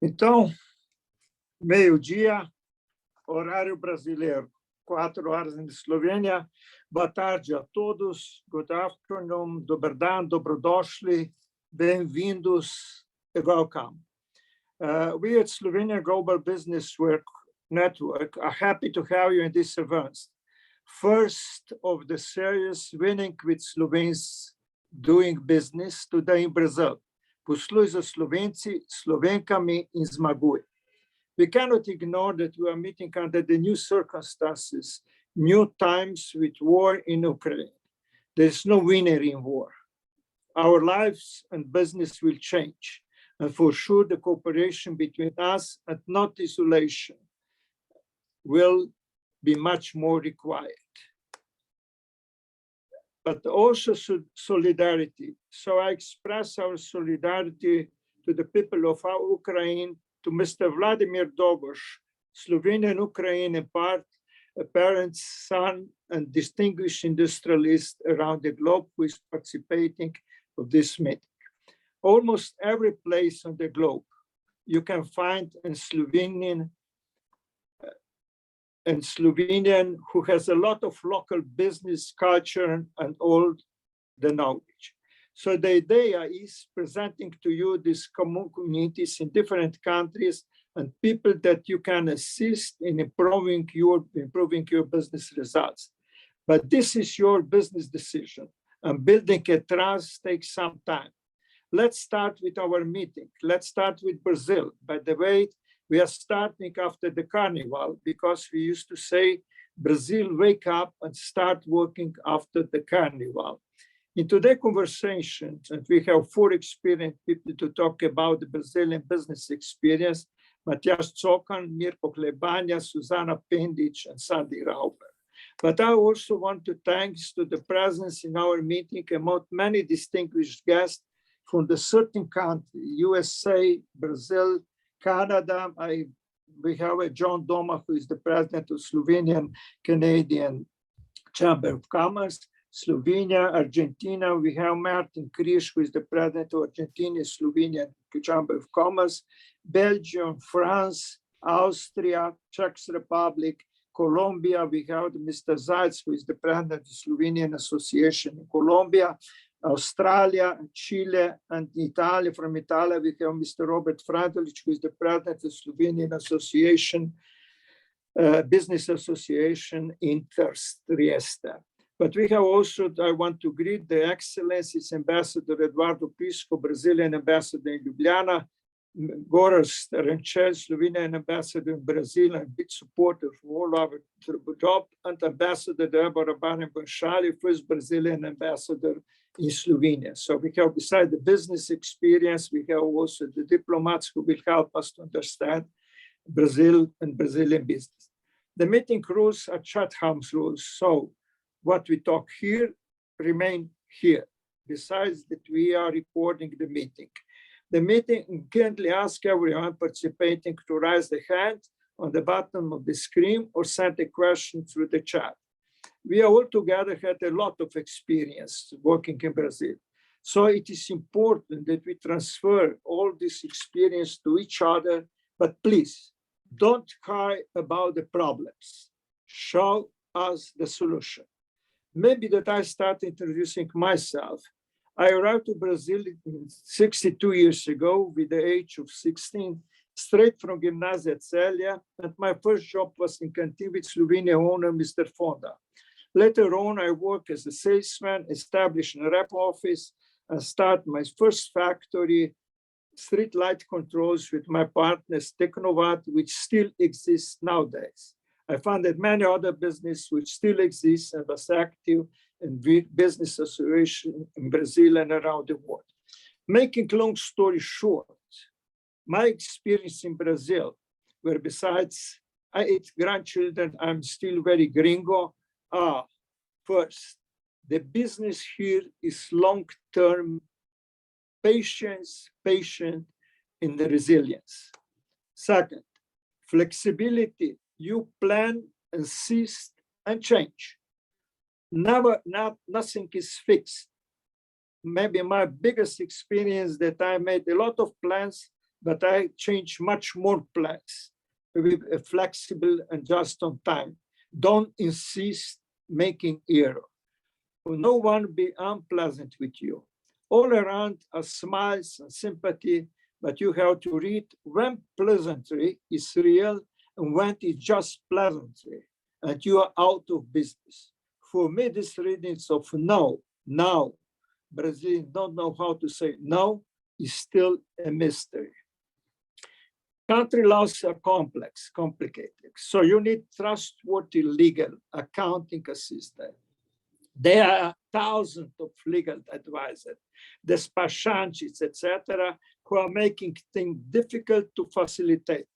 Então, meio-dia, horário brasileiro, 4 horas na Eslovênia. Boa tarde a todos. Good afternoon, dober dan, dobrodošli, bem-vindos e welcome. We at Slovenia Global Business Network are happy to have you in this event. First of the series, Winning with Slovenes Doing Business, today in Brazil. Posluj za Slovenci, Slovenkami in zmaguj. We cannot ignore that we are meeting under the new circumstances, new times with war in Ukraine. There is no winner in war. Our lives and business will change, and for sure the cooperation between us and not isolation will be much more required. But also solidarity. So I express our solidarity to the people of our Ukraine, to Mr. Vladimir Doboš, Slovenian Ukrainian parent, son, and distinguished industrialist around the globe who is participating of this meeting. Almost every place on the globe you can find a Slovenian who has a lot of local business culture and all the knowledge. So the idea is presenting to you these communities in different countries and people that you can assist in improving your business results. But this is your business decision, and building a trust takes some time. Let's start with our meeting. Let's start with Brazil. By the way, we are starting after the carnival because we used to say, Brazil, wake up and start working after the carnival. In today's conversation, and we have 4 experienced people to talk about the Brazilian business experience, Matjaž, Cokan, Mirko, Hlebanja, Suzana, Pendič, and Sandi, Ravbar. But I also want to thank to the presence in our meeting among many distinguished guests from the certain country, USA, Brazil, Canada. We have a John Doma, who is the president of Slovenian Canadian Chamber of Commerce. Slovenia, Argentina, we have Martin Križ, who is the president of Argentina Slovenian Chamber of Commerce. Belgium, France, Austria, Czech Republic, Colombia, we have Mr. Zajc, who is the president of the Slovenian Association in Colombia. Australia, Chile, and Italy. From Italy, we have Mr. Robert Frantovic, who is the president of the Slovenian Association, Business Association in Trieste. But we have also, I want to greet the Excellencies Ambassador Eduardo Prisco, Brazilian Ambassador in Ljubljana, Gorazd Renčelj, Slovenian Ambassador in Brazil, and big supporter of all our job, and Ambassador Débora Barenboim, first Brazilian Ambassador in Slovenia. So we have, besides the business experience, we have also the diplomats who will help us to understand Brazil and Brazilian business. The meeting rules are Chatham rules. So what we talk here remain here. Besides that, we are recording the meeting. The meeting kindly asks everyone participating to raise the hand on the bottom of the screen or send a question through the chat. We all together had a lot of experience working in Brazil. So it is important that we transfer all this experience to each other, but please don't cry about the problems. Show us the solution. Maybe that I start introducing myself. I arrived to Brazil 62 years ago with the age of 16, straight from Gimnasia Celja, and my first job was in canteen with Slovenian owner, Mr. Fonda. Later on, I worked as a salesman, established a rep office, and started my first factory, street light controls with my partners, Technovat, which still exists nowadays. I founded many other businesses which still exist and was active in business association in Brazil and around the world. Making long story short, my experience in Brazil, where besides I 8 grandchildren, I'm still very gringo. First, the business here is long-term patience, patient in the resilience. Second, flexibility. You plan, insist, and change. Nothing is fixed. Maybe my biggest experience that I made a lot of plans, but I change much more place. Be flexible and just on time. Don't insist making error. No one be unpleasant with you. All around are smiles and sympathy, but you have to read when pleasantry is real and when it's just pleasantry, and you are out of business. For me, this reading of no, now, Brazilians don't know how to say no, is still a mystery. Country laws are complex, complicated. So you need trustworthy legal accounting assistant. There are thousands of legal advisors, despachantes, etc., who are making things difficult to facilitate.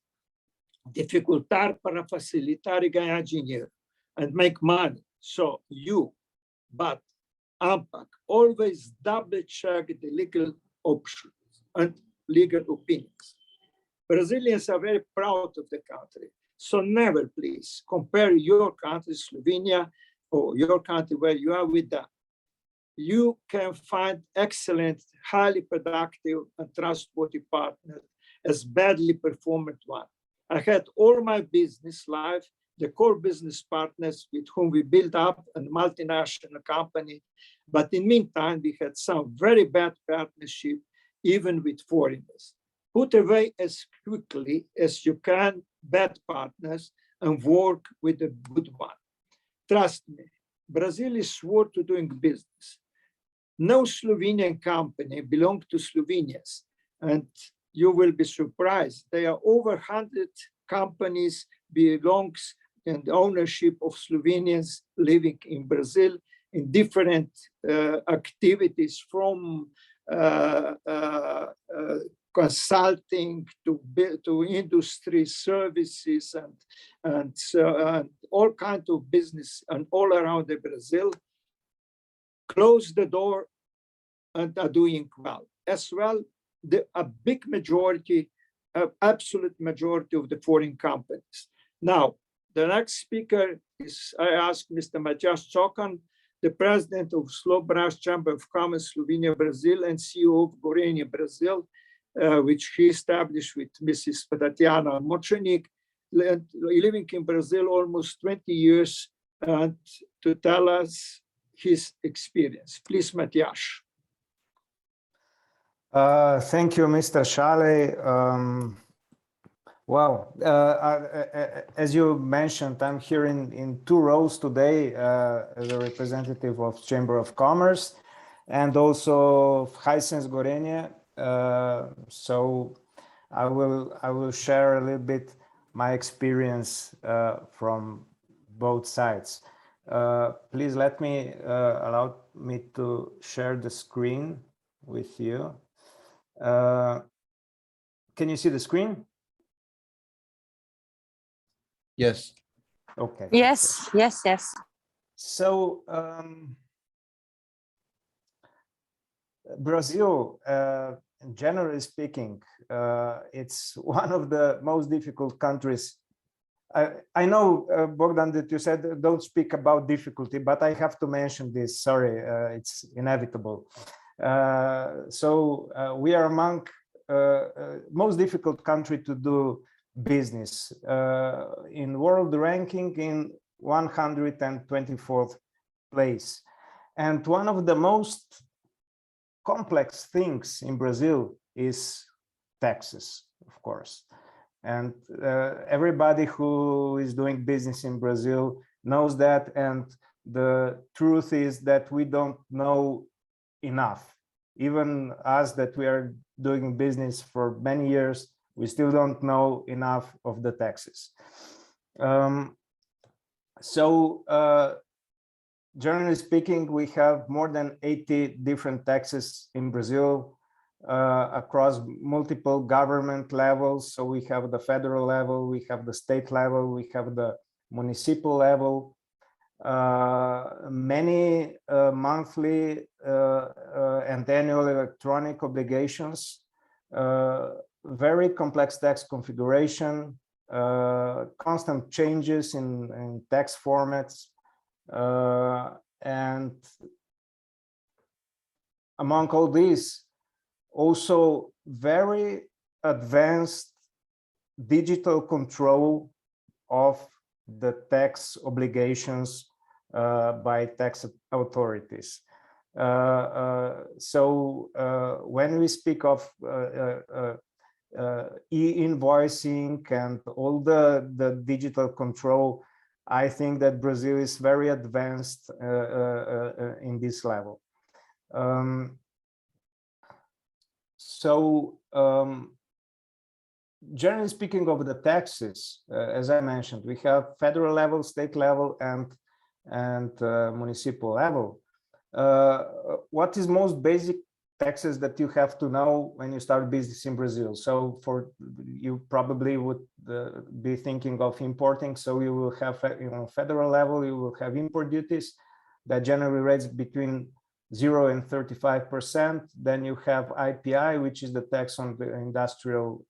Dificultar para facilitar e ganhar dinheiro and make money. So but AMPAC, always double check the legal options and legal opinions. Brazilians are very proud of the country. So never, please, compare your country, Slovenia, or your country where you are with them. You can find excellent, highly productive and trustworthy partners as badly performed one. I had all my business life, the core business partners with whom we built up a multinational company. But in the meantime, we had some very bad partnership, even with foreigners. Put away as quickly as you can bad partners and work with a good one. Trust me, Brazil is swore to doing business. No Slovenian company belongs to Slovenians, and you will be surprised. There are over 100 companies belongs in the ownership of Slovenians living in Brazil in different activities, from consulting to industry services and all kinds of business and all around the Brazil. Close the door and are doing well. As well, a big majority, absolute majority of the foreign companies. Now, the next speaker is, I ask Mr. Matjaž Cokan, the president of SLOBRAZ Chamber of Commerce Slovenia, Brazil, and CEO of Gorenje, Brazil, which he established with Mrs. Tatiana Močenik, living in Brazil almost 20 years, and to tell us his experience. Please, Matjaž. Thank you, Mr. Šale. Wow, as you mentioned, I'm here in two roles today as a representative of Chamber of Commerce and also of Hisense Gorenje. So I will share a little bit my experience from both sides. Please let me allow me to share the screen with you. Can you see the screen? Yes. Okay. Yes, yes, yes. So Brazil, generally speaking, it's one of the most difficult countries. I know, Bogdan, that you said don't speak about difficulty, but I have to mention this. Sorry, it's inevitable. So we are among most difficult country to do business in world ranking in 124th place. And one of the most complex things in Brazil is taxes, of course. And everybody who is doing business in Brazil knows that. And the truth is that we don't know enough. Even us that we are doing business for many years, we still don't know enough of the taxes. Generally speaking, we have more than 80 different taxes in Brazil across multiple government levels. So we have the federal level, we have the state level, we have the municipal level, many monthly and annual electronic obligations, very complex tax configuration, constant changes in tax formats, and among all these, also very advanced digital control of the tax obligations by tax authorities. So when we speak of e-invoicing and all the digital control, I think that Brazil is very advanced in this level. Generally speaking of the taxes, as I mentioned, we have federal level, state level, and municipal level. What is most basic taxes that you have to know when you start business in Brazil? So you probably would be thinking of importing. So you will have, federal level, you will have import duties that generally range between 0 and 35%. Then you have IPI, which is the tax on the industrial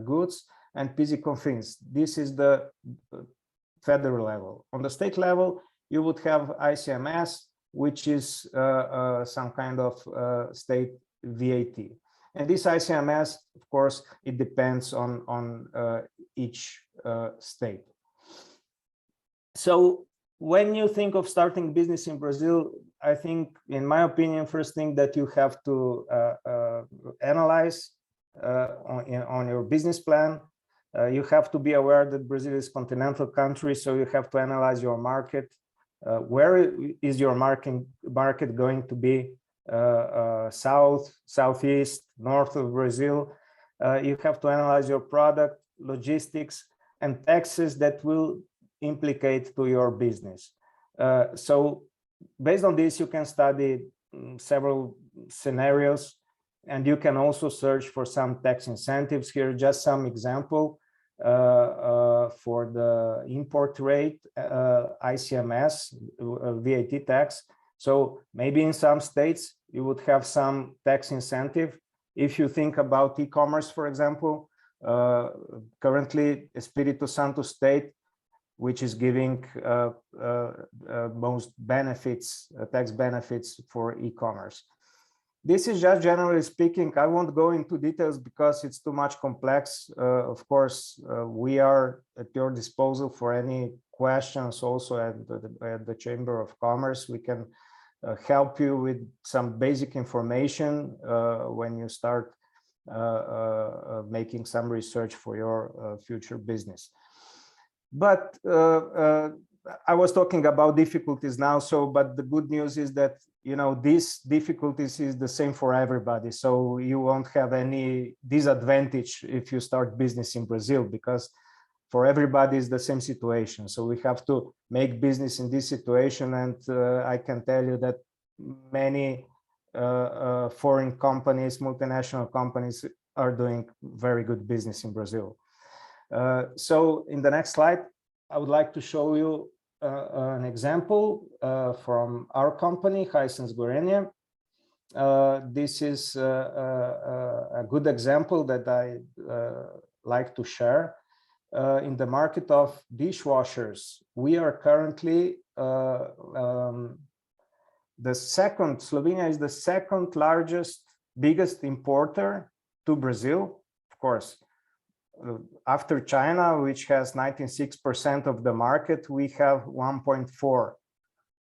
goods, and PIS/COFINS. This is the federal level. On the state level, you would have ICMS, which is some kind of state VAT. And this ICMS, of course, it depends on each state. So when you think of starting business in Brazil, I think, in my opinion, first thing that you have to analyze on your business plan, you have to be aware that Brazil is a continental country, so you have to analyze your market. Where is your market going to be? South, southeast, north of Brazil? You have to analyze your product, logistics, and taxes that will implicate to your business. So based on this, you can study several scenarios, and you can also search for some tax incentives. Here, just some example for the import rate, ICMS, VAT tax. So maybe in some states, you would have some tax incentive. If you think about e-commerce, for example, currently Espírito Santo state, which is giving most benefits, tax benefits for e-commerce. This is just generally speaking. I won't go into details because it's too much complex. Of course, we are at your disposal for any questions also at the Chamber of Commerce. We can help you with some basic information when you start making some research for your future business. But I was talking about difficulties now. But the good news is that, these difficulties is the same for everybody. So you won't have any disadvantage if you start business in Brazil, because for everybody is the same situation. So we have to make business in this situation. And I can tell you that many foreign companies, multinational companies, are doing very good business in Brazil. So in the next slide, I would like to show you an example from our company, Gorenje. This is a good example that I like to share. In the market of dishwashers, we are currently Slovenia is the second largest, biggest importer to Brazil, of course. After China, which has 96% of the market, we have 1.4,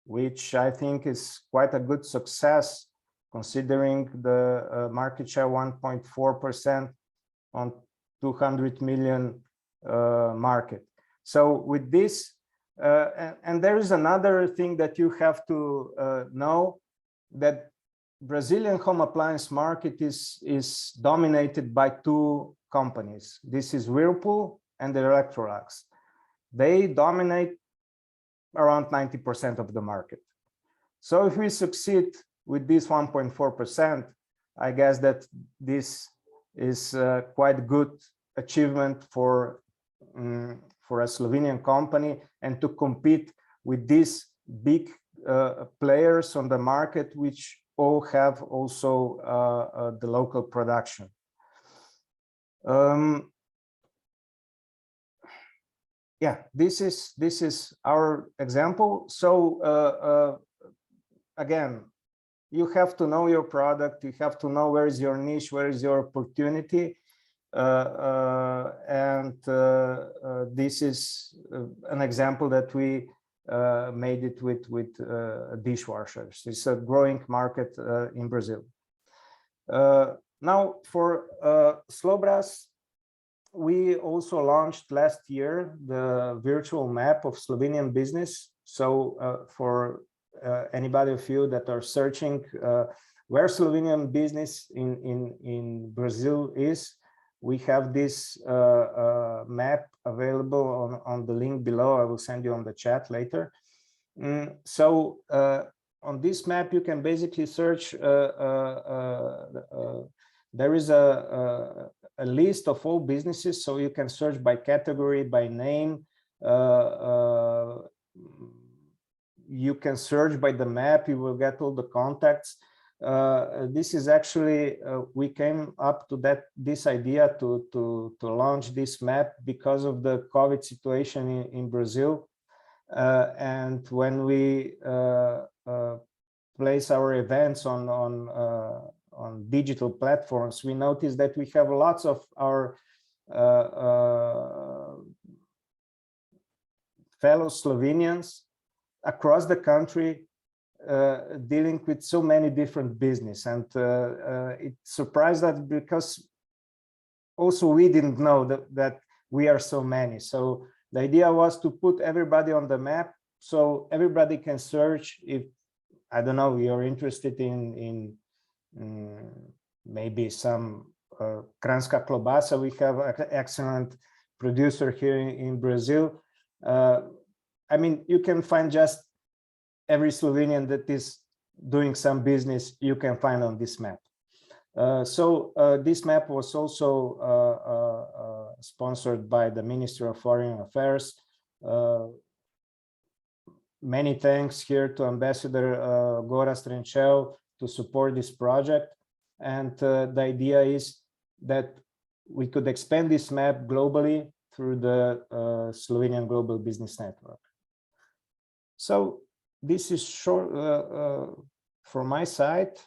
which I think is quite a good success, considering the market share 1.4% on 200 million market. So with this, and there is another thing that you have to know, that Brazilian home appliance market is dominated by two companies. This is Whirlpool and Electrolux. They dominate around 90% of the market. So if we succeed with this 1.4%, I guess that this is quite good achievement for a Slovenian company, and to compete with these big players on the market, which all have also the local production. Yeah, this is our example. So again, you have to know your product. You have to know where is your niche, where is your opportunity, This is an example that we made it with dishwashers. It's a growing market in Brazil. Now for SLOBRAZ, we also launched last year the virtual map of Slovenian business. So for anybody of you that are searching where Slovenian business in Brazil is, we have this map available on the link below. I will send you on the chat later. So on this map, you can basically search. There is a list of all businesses, so you can search by category, by name. You can search by the map. You will get all the contacts. This is actually we came up to this idea to launch this map because of the COVID situation in Brazil, and when we place our events on digital platforms, we notice that we have lots of our fellow Slovenians across the country dealing with so many different business, and it surprised us because also we didn't know that we are so many. So the idea was to put everybody on the map so everybody can search. If, I don't know, you're interested in maybe some Kranjska klobasa, we have an excellent producer here in Brazil. I mean, you can find just every Slovenian that is doing some business, you can find on this map. So this map was also sponsored by the Ministry of Foreign Affairs. Many thanks here to Ambassador Gorazd Renčelj to support this project. And the idea is that we could expand this map globally through the Slovenian Global Business Network. So this is short from my side.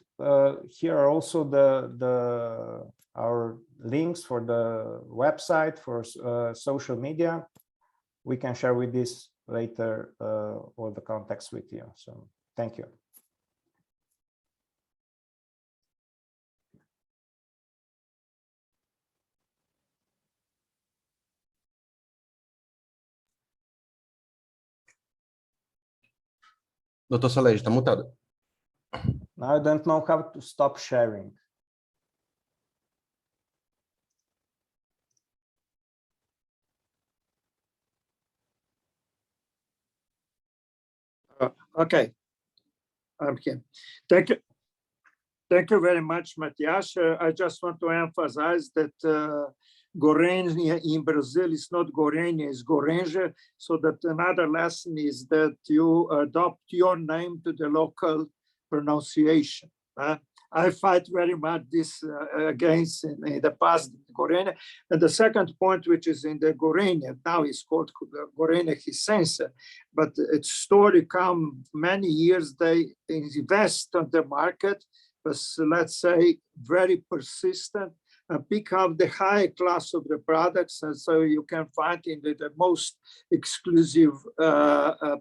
Here are also our links for the website, for social media. We can share with this later all the contacts with you. So thank you. Doutor Salej, está mutado. Now I don't know how to stop sharing. Okay, I'm here. Thank you. Thank you very much, Matjaž. I just want to emphasize that Gorenje in Brazil is not Gorenje, it's Gorenje. So that another lesson is that you adopt your name to the local pronunciation. I fight very much this against in the past Gorenje. And the second point, which is in the Gorenje, now is called Gorenje Hisense, but its story come many years. They invest on the market, but let's say very persistent, and pick up the high class of the products. And so you can find in the most exclusive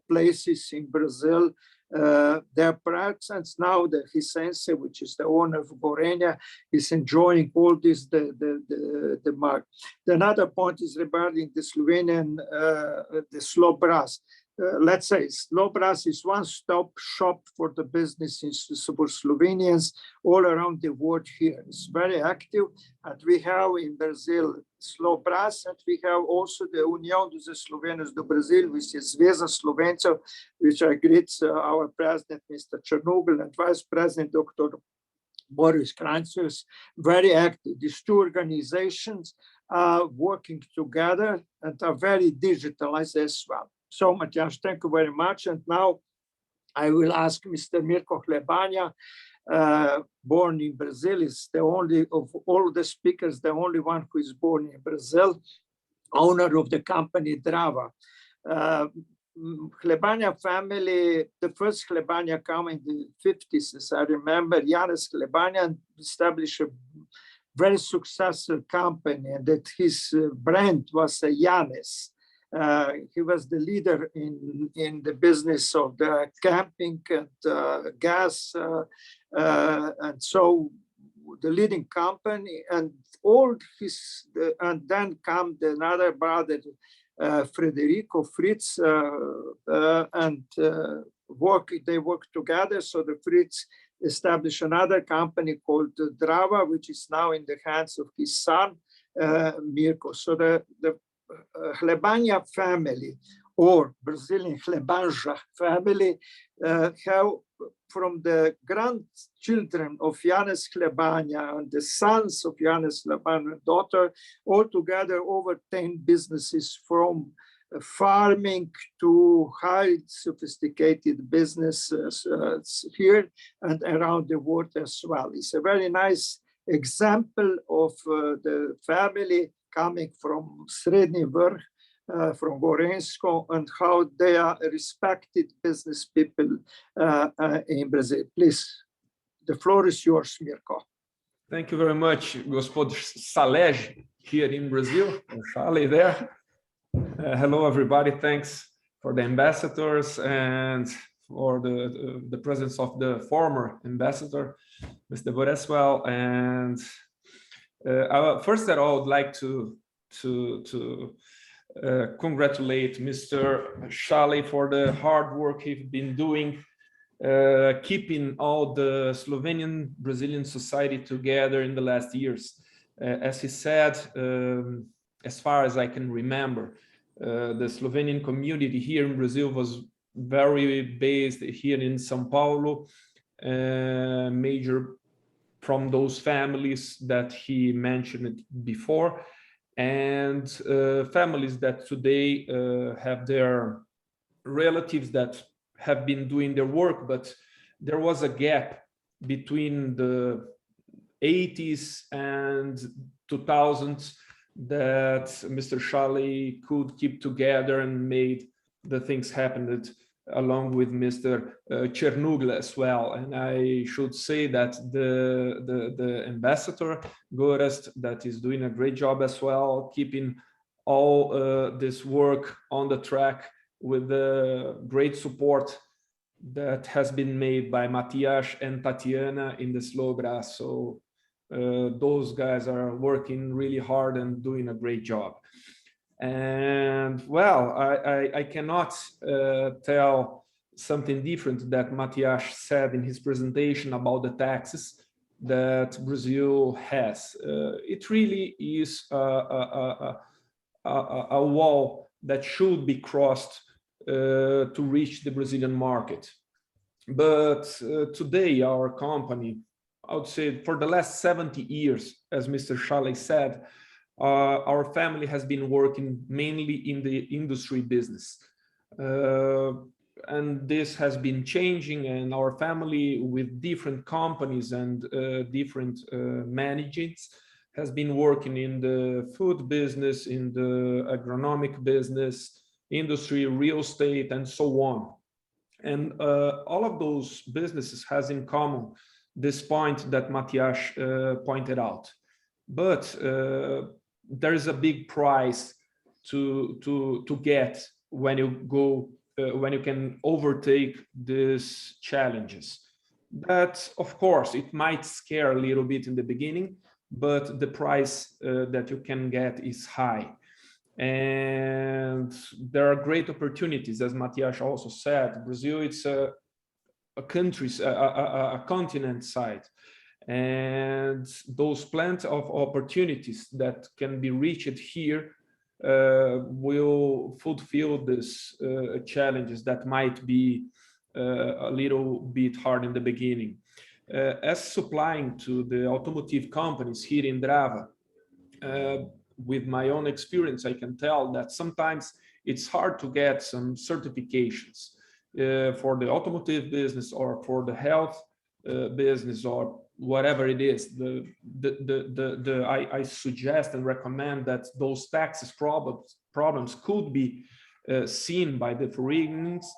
places in Brazil their products. And now the Hisense, which is the owner of Gorenje, is enjoying all this the market. Another point is regarding the Slovenian the SLOBRAZ. Let's say SLOBRAZ is one-stop shop for the business for Slovenians all around the world here. It's very active, and we have in Brazil SLOBRAZ, and we have also the União dos Slovenos do Brasil, which is Zveza Slovencev, which I greet our president, Mr. Chernobyl, and vice president, Dr. Boris Kranjčev, very active. These two organizations are working together and are very digitalized as well. So, Matjaž, thank you very much. And now I will ask Mr. Mirko Hlebanja, born in Brazil, is the only of all the speakers, the only one who is born in Brazil, owner of the company Drava. Hlebanja family, the first Hlebanja came in the 50s, as I remember. Janez Hlebanja established a very successful company, and that his brand was Janes. He was the leader in the business of the camping and gas, and so the leading company, and all his, and then come another brother, Federico Fritz, and they work together. So the Fritz established another company called Drava, which is now in the hands of his son, Mirko. So the Hlebanja family, or Brazilian Hlebanja family, have from the grandchildren of Janez Hlebanja and the sons of Janez Hlebanja, daughter, altogether over 10 businesses, from farming to high sophisticated businesses here and around the world as well. It's a very nice example of the family coming from Srednji Vrh, from Gorenje, and how they are respected business people in Brazil. Please, the floor is yours, Mirko. Thank you very much, Gospod Salej, here in Brazil, and Charlie there. Hello, everybody. Thanks for the ambassadors and for the presence of the former ambassador, Mr. Boreswell. And first of all, I would like to congratulate Mr. Charlie for the hard work he's been doing, keeping all the Slovenian Brazilian society together in the last years. As he said, as far as I can remember, the Slovenian community here in Brazil was very based here in São Paulo, major from those families that he mentioned before, and families that today have their relatives that have been doing their work, but there was a gap between the 80s and 2000s that Mr. Charlie could keep together and made the things happen, along with Mr. Chernugla as well. And I should say that the ambassador, Gorazd, that is doing a great job as well, keeping all this work on the track with the great support that has been made by Matjaž and Tatiana in the SLOBRAZ. So those guys are working really hard and doing a great job. And well, I cannot tell something different that Matjaž said in his presentation about the taxes that Brazil has. It really is a wall that should be crossed to reach the Brazilian market. But today our company, I would say for the last 70 years, as Mr. Charlie said, our family has been working mainly in the industry business. And this has been changing, and our family with different companies and different managings has been working in the food business, in the agronomic business, industry, real estate, and so on. And all of those businesses has in common this point that Matjaž pointed out. But there is a big price to get when you go when you can overtake these challenges. That, of course, it might scare a little bit in the beginning, but the price that you can get is high. And there are great opportunities, as Matjaž also said. Brazil, it's a country, a continent side, and those plenty of opportunities that can be reached here will fulfill these challenges that might be a little bit hard in the beginning. As supplying to the automotive companies here in Drava, with my own experience, I can tell that sometimes it's hard to get some certifications for the automotive business or for the health business or whatever it is. I suggest and recommend that those taxes problems could be seen by the foreigners,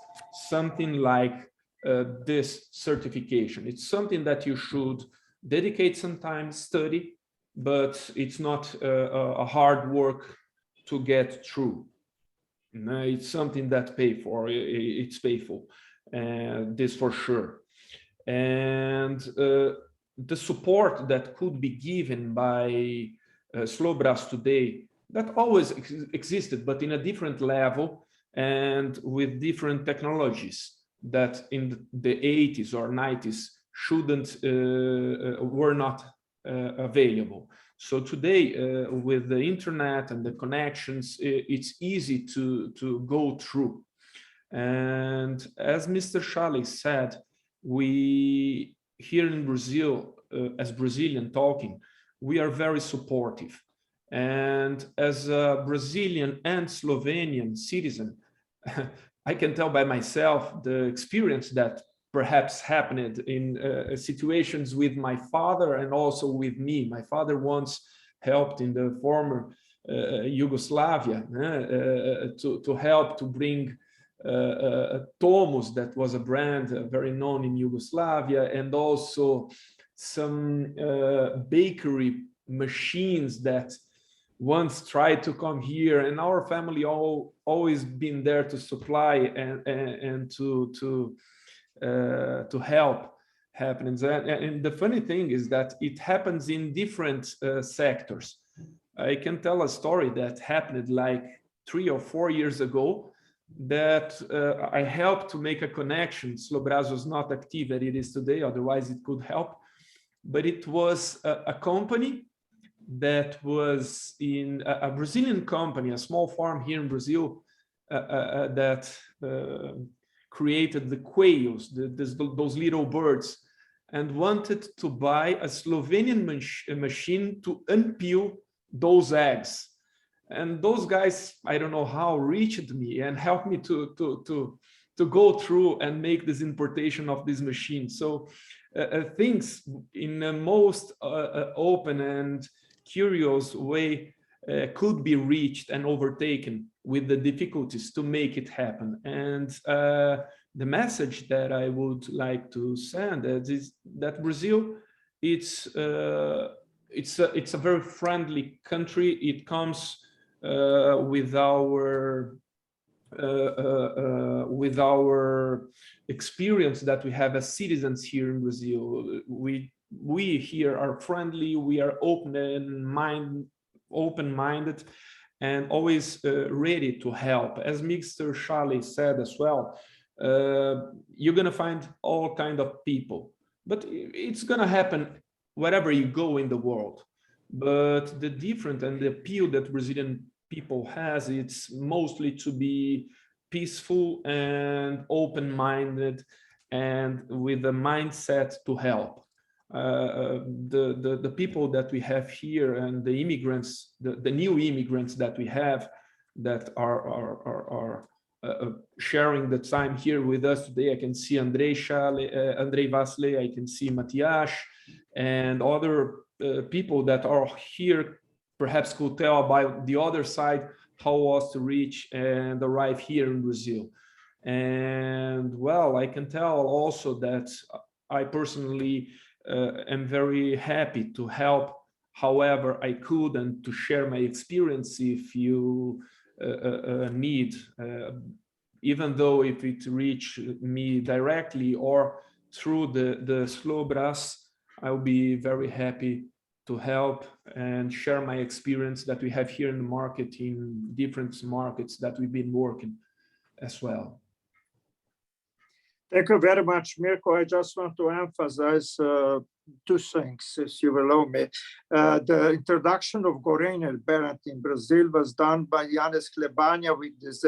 something like this certification. It's something that you should dedicate some time, study, but it's not a hard work to get through. No, it's something that it's painful, and this for sure. And the support that could be given by SLOBRAZ today, that always existed, but in a different level and with different technologies that in the 80s or 90s were not available. So today, with the internet and the connections, it's easy to go through. And as Mr. Šalej said, we here in Brazil, as Brazilian talking, we are very supportive. And as a Brazilian and Slovenian citizen, I can tell by myself the experience that perhaps happened in situations with my father and also with me. My father once helped in the former Yugoslavia to help to bring Tomus, that was a brand very known in Yugoslavia, and also some bakery machines that once tried to come here, and our family always been there to supply and to help happenings. And the funny thing is that it happens in different sectors. I can tell a story that happened like 3 or 4 years ago, that I helped to make a connection. SLOBRAZ was not active as it is today, otherwise it could help. But it was a company that was in a Brazilian company, a small farm here in Brazil, that created the quails, those little birds, and wanted to buy a Slovenian machine to unpeel those eggs. And those guys, I don't know how, reached me and helped me to go through and make this importation of this machine. So things in the most open and curious way could be reached and overtaken with the difficulties to make it happen. And the message that I would like to send is that Brazil, it's a very friendly country. It comes with our experience that we have as citizens here in Brazil. We here are friendly. We are open-minded, and always ready to help. As Mr. Šalej said as well, you're gonna find all kind of people, but it's gonna happen wherever you go in the world. But the different and the appeal that Brazilian people has, it's mostly to be peaceful and open-minded and with a mindset to help. The people that we have here and the immigrants, the new immigrants that we have that are sharing the time here with us today. I can see Andrej Vasle, I can see Matjaž, and other people that are here perhaps could tell about the other side how it was to reach and arrive here in Brazil. And well, I can tell also that I personally am very happy to help however I could and to share my experience if you need, even though if it reach me directly or through the SLOBRAZ, I'll be very happy to help and share my experience that we have here in the market, in different markets that we've been working as well. Thank you very much, Mirko. I just want to emphasize two things, if you allow me. The introduction of Gorenje brand in Brazil was done by Hlebanja with this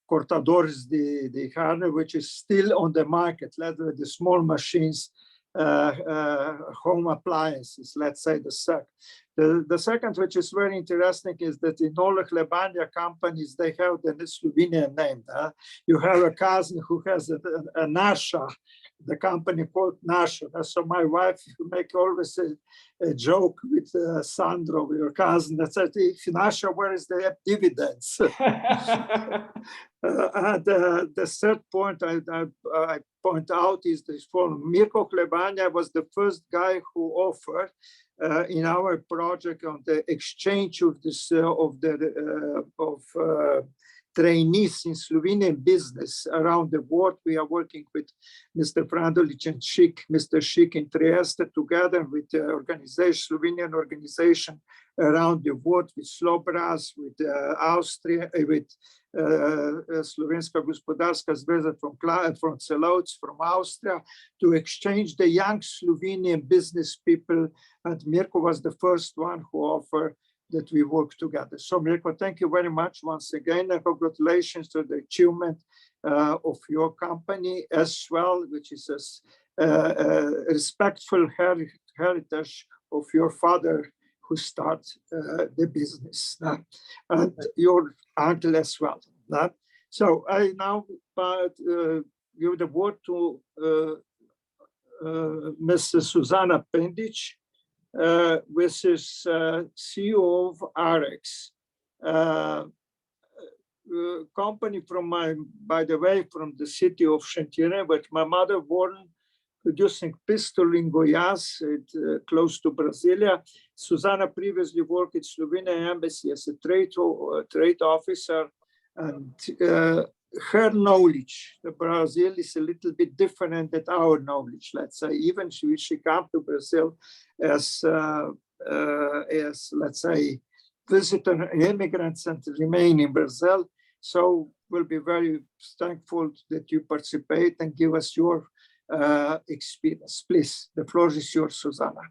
cortadores de carne, which is still on the market, literally the small machines, home appliances, let's say the second, which is very interesting, is that in all the Hlebanja companies, they have the Slovenian name. You have a cousin who has a Nasha the company called Nasha. So my wife make always a joke with Sandro, your cousin, that said, if Nasha, where is the dividends? And the third point I point out is this following. Mirko Hlebanja was the first guy who offered in our project on the exchange of this trainees in Slovenian business around the world. We are working with Mr. Frandulic and Mr. Šik in Trieste, together with the organization, Slovenian organization around the world, with SLOBRAZ, with Austria, with Slovenska gospodarska zveza from Celovec, from Austria, to exchange the young Slovenian business people. And Mirko was the first one who offered that we work together. So Mirko, thank you very much once again, and congratulations to the achievement of your company as well, which is a respectful heritage of your father who started the business, and your uncle as well. So I now give the word to Mrs. Suzana Pendič, which is CEO of Arex, company from by the way, from the city of Šentjerne, but my mother born producing pistol in Goiás, close to Brasilia. Suzana previously worked at Slovenian embassy as a trade officer, and her knowledge, the Brazil is a little bit different than our knowledge. Let's say, even she came to Brazil as let's say visitor immigrants and remain in Brazil. So we'll be very thankful that you participate and give us your experience. Please, the floor is yours, Suzana.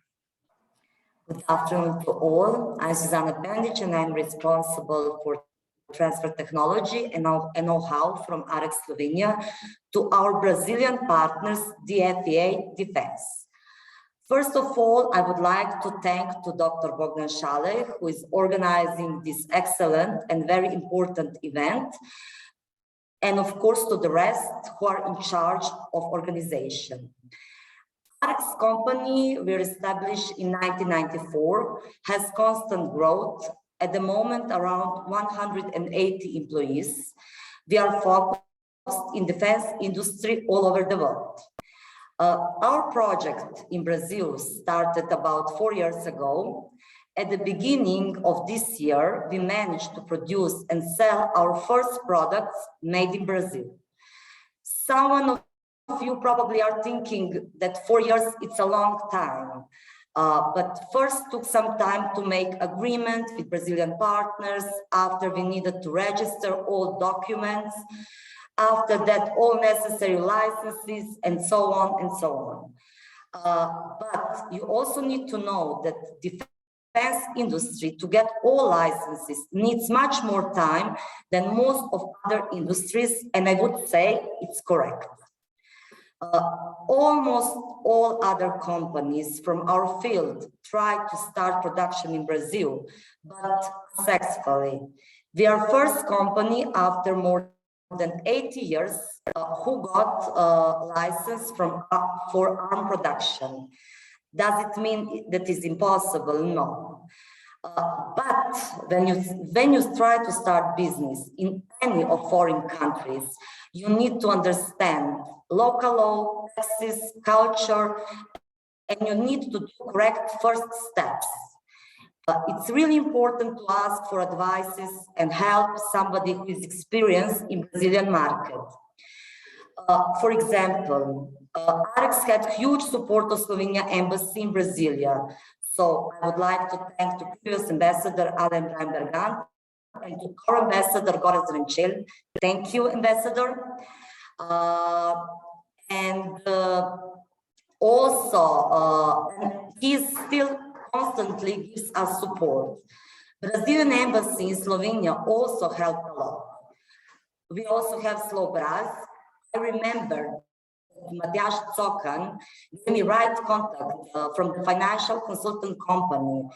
Good afternoon to all. I'm Suzana Pendič, and I'm responsible for transfer technology and know-how from Arex Slovenia to our Brazilian partners, DFA Defense. First of all, I would like to thank to Dr. Bogdan Šalej, who is organizing this excellent and very important event, and of course to the rest who are in charge of organization. Arex company, we were established in 1994, has constant growth. At the moment, around 180 employees. We are focused in defense industry all over the world. Our project in Brazil started about 4 years ago. At the beginning of this year, we managed to produce and sell our first products made in Brazil. Some of you probably are thinking that 4 years, it's a long time. But first took some time to make agreement with Brazilian partners. After, we needed to register all documents. After that, all necessary licenses, and so on and so on. But you also need to know that defense industry, to get all licenses, needs much more time than most of other industries, and I would say it's correct. Almost all other companies from our field tried to start production in Brazil, but successfully. We are first company after more than 80 years who got a license for arm production. Does it mean that it's impossible? No. But when you try to start business in any of foreign countries, you need to understand local law, taxes, culture, and you need to do correct first steps. It's really important to ask for advices and help somebody who is experienced in Brazilian market. For example, Arex had huge support of Slovenia embassy in Brasilia. So I would like to thank the previous ambassador, Andrej, and to our ambassador, Gorazd Renčelj. Thank you, ambassador. Also, he still constantly gives us support. Brazilian embassy in Slovenia also helped a lot. We also have SLOBRAZ. I remember Matjaž Cokan gave me right contact from the financial consultant company,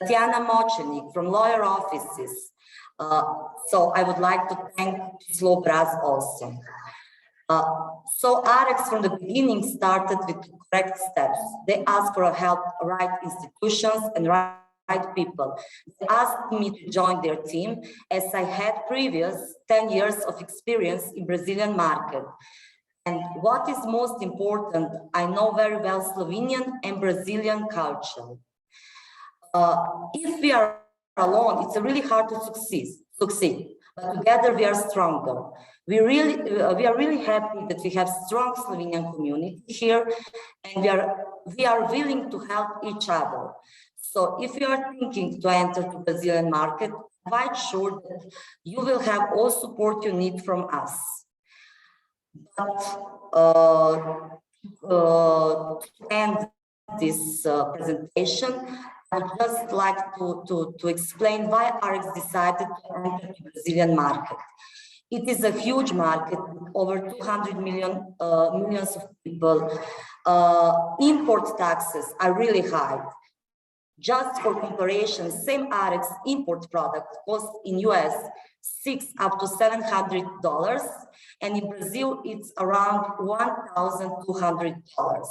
Tatjana Močenik from lawyer offices. So I would like to thank SLOBRAZ also. So Arex from the beginning started with the correct steps. They asked for help, right institutions and right people. They asked me to join their team as I had previous 10 years of experience in Brazilian market. And what is most important, I know very well Slovenian and Brazilian culture. If we are alone, it's really hard to succeed. But together we are stronger. We are really happy that we have strong Slovenian community here, and we are willing to help each other. So if you are thinking to enter the Brazilian market, I'm quite sure that you will have all support you need from us. But to end this presentation, I would just like to explain why Arex decided to enter the Brazilian market. It is a huge market, over 200 millions of people. Import taxes are really high. Just for comparison, same Arex import product costs in US $600 up to $700, and in Brazil it's around $1,200.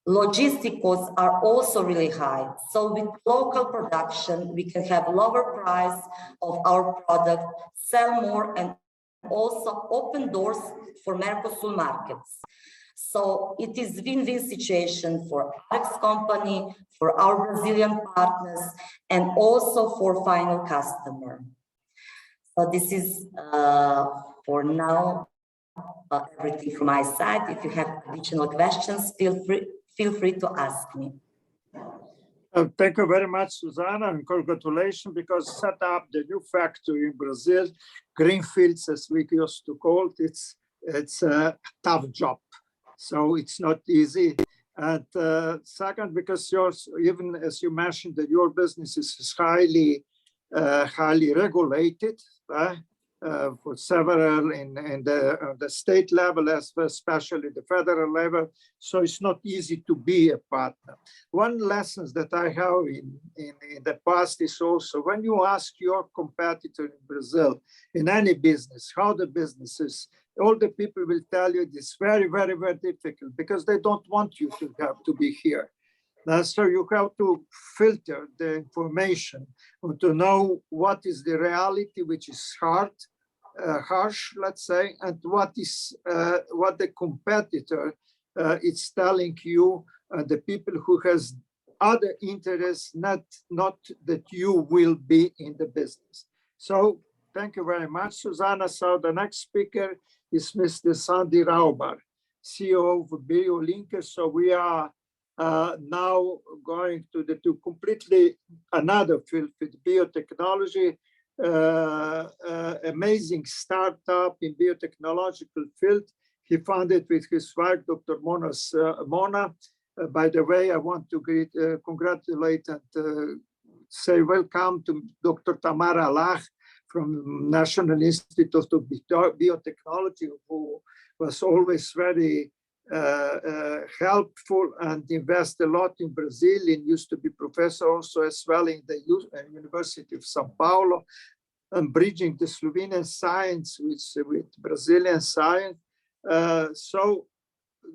Logistic costs are also really high. So with local production, we can have lower price of our product, sell more, and also open doors for Mercosur markets. So it is win-win situation for Arex company, for our Brazilian partners, and also for final customer. So this is for now everything from my side. If you have additional questions, feel free to ask me. Thank you very much, Suzana, and congratulations, because set up the new factory in Brazil, greenfields, as we used to call it, it's a tough job. So it's not easy. And second, because yours, even as you mentioned, that your business is highly regulated for several in the state level, especially the federal level. So it's not easy to be a partner. One lesson that I have in the past is also when you ask your competitor in Brazil, in any business, how the business is, all the people will tell you it's very, very, very difficult because they don't want you to have to be here. So you have to filter the information to know what is the reality, which is harsh, let's say, and what the competitor is telling you, the people who has other interests, not that you will be in the business. So thank you very much, Suzana. So the next speaker is Mr. Sandi Ravbar, CEO of BioLinker. So we are now going to completely another field with biotechnology, amazing startup in biotechnological field. He founded with his wife, Dr. Mona. By the way, I want to congratulate and say welcome to Dr. Tamara Lach from National Institute of Biotechnology, who was always very helpful and invest a lot in Brazil, and used to be professor also as well in the University of Sao Paulo, and bridging the Slovenian science with Brazilian science. So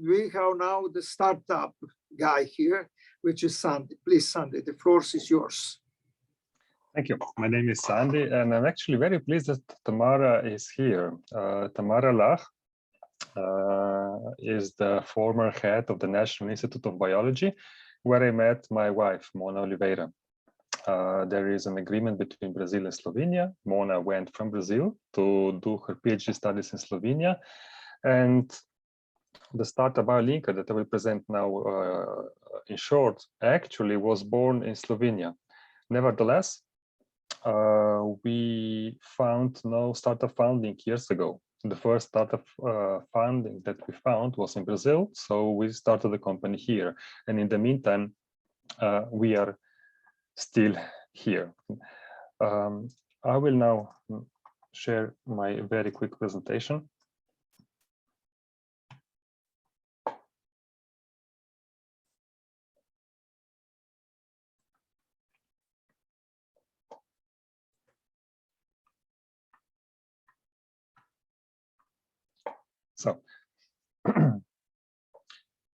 we have now the startup guy here, which is Sandi. Please, Sandi, the floor is yours. Thank you. My name is Sandi, and I'm actually very pleased that Tamara is here. Tamara Lach is the former head of the National Institute of Biology, where I met my wife, Mona Oliveira. There is an agreement between Brazil and Slovenia. Mona went from Brazil to do her PhD studies in Slovenia, and the startup BioLinker that I will present now in short actually was born in Slovenia. Nevertheless, we found no startup funding years ago. The first startup funding that we found was in Brazil, so we started the company here. And in the meantime, we are still here. I will now share my very quick presentation. So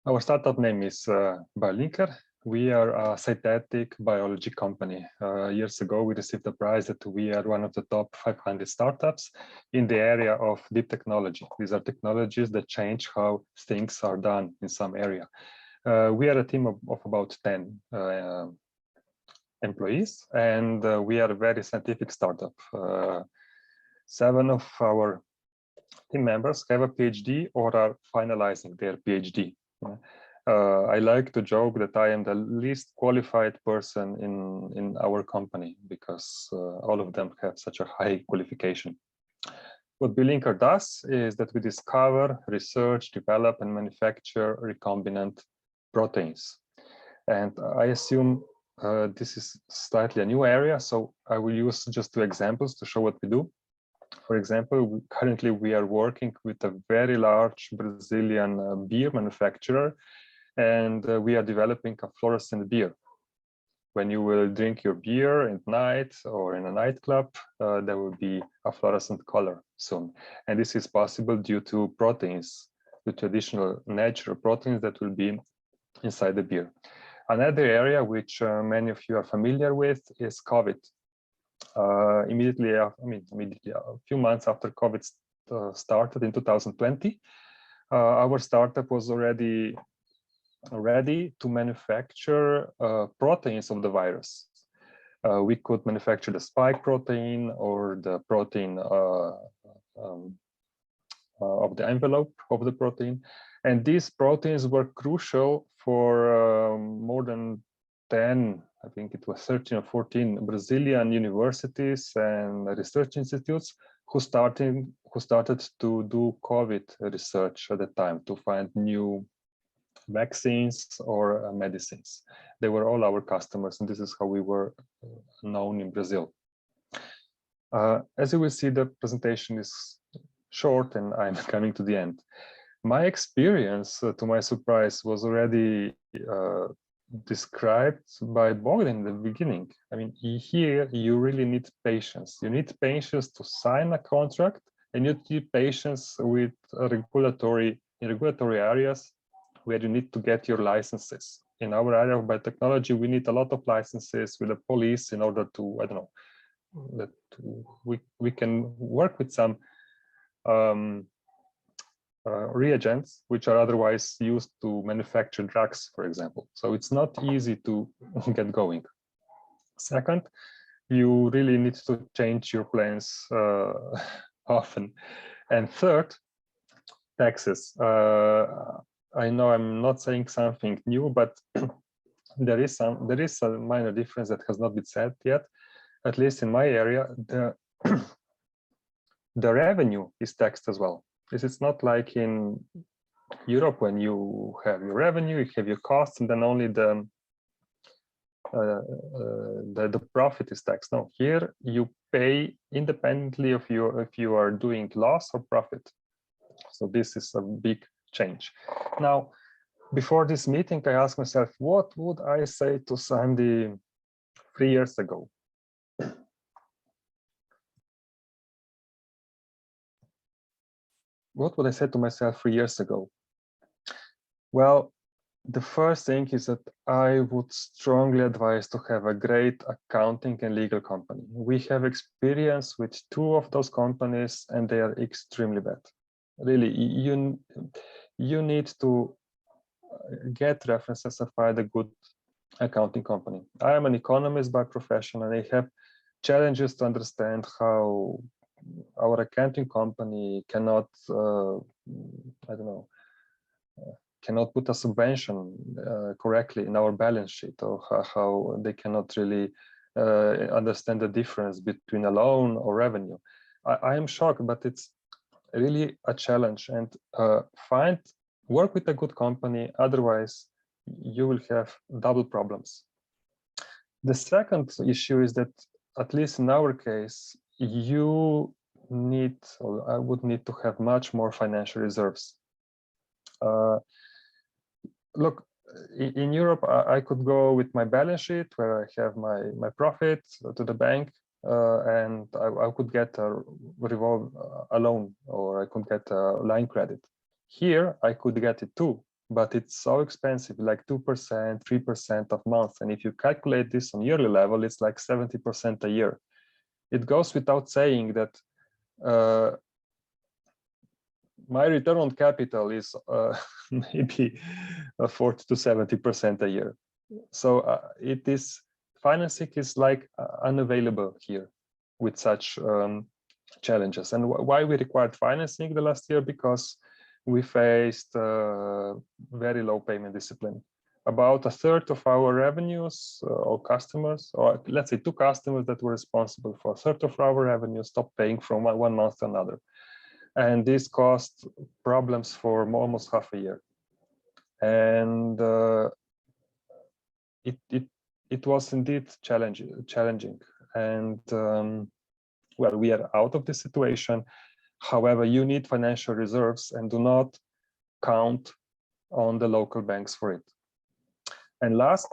our startup name is BioLinker. We are a synthetic biology company. Years ago, we received the prize that we are one of the top 500 startups in the area of deep technology. These are technologies that change how things are done in some area. We are a team of about 10 employees, and we are a very scientific startup. 7 of our team members have a PhD or are finalizing their PhD. I like to joke that I am the least qualified person in our company because all of them have such a high qualification. What BioLinker does is that we discover, research, develop, and manufacture recombinant proteins. And I assume this is slightly a new area, so I will use just 2 examples to show what we do. For example, currently we are working with a very large Brazilian beer manufacturer, and we are developing a fluorescent beer. When you will drink your beer at night or in a nightclub, there will be a fluorescent color soon. And this is possible due to proteins, the traditional natural proteins that will be inside the beer. Another area which many of you are familiar with is COVID. Immediately, a few months after COVID started in 2020, our startup was already ready to manufacture proteins of the virus. We could manufacture the spike protein or the protein of the envelope of the protein. And these proteins were crucial for more than 10, I think it was 13 or 14 Brazilian universities and research institutes who started to do COVID research at the time to find new vaccines or medicines. They were all our customers, and this is how we were known in Brazil. As you will see, the presentation is short and I'm coming to the end. My experience, to my surprise, was already described by Bogdan in the beginning. I mean, here you really need patience. You need patience to sign a contract, and you need patience with regulatory areas where you need to get your licenses. In our area of biotechnology, we need a lot of licenses with the police in order to, I don't know, that we can work with some reagents which are otherwise used to manufacture drugs, for example. So it's not easy to get going. Second, you really need to change your plans often. And third, taxes. I know I'm not saying something new, but there is a minor difference that has not been said yet. At least in my area, the revenue is taxed as well. This is not like in Europe when you have your revenue, you have your costs, and then only the profit is taxed. No, here you pay independently of if you are doing loss or profit. So this is a big change. Now, before this meeting, I asked myself, what would I say to Sandi 3 years ago? What would I say to myself 3 years ago? Well, the first thing is that I would strongly advise to have a great accounting and legal company. We have experience with 2 of those companies, and they are extremely bad. Really, you need to get references and find a good accounting company. I am an economist by profession, and I have challenges to understand how our accounting company cannot, cannot put a subvention correctly in our balance sheet, or how they cannot really understand the difference between a loan or revenue. I am shocked, but it's really a challenge, and work with a good company, otherwise you will have double problems. The second issue is that, at least in our case, you need, or I would need to have much more financial reserves. Look, in Europe, I could go with my balance sheet where I have my profit to the bank, and I could get a loan, or I could get a line credit. Here, I could get it too, but it's so expensive, like 2%, 3% of month. And if you calculate this on yearly level, it's like 70% a year. It goes without saying that my return on capital is maybe 40 to 70% a year. So financing is like unavailable here with such challenges. And why we required financing the last year? Because we faced very low payment discipline. About a third of our revenues or customers, or let's say 2 customers that were responsible for a third of our revenue stopped paying from one month to another. And this caused problems for almost half a year. And it was indeed challenging. And well, we are out of this situation. However, you need financial reserves and do not count on the local banks for it. And last,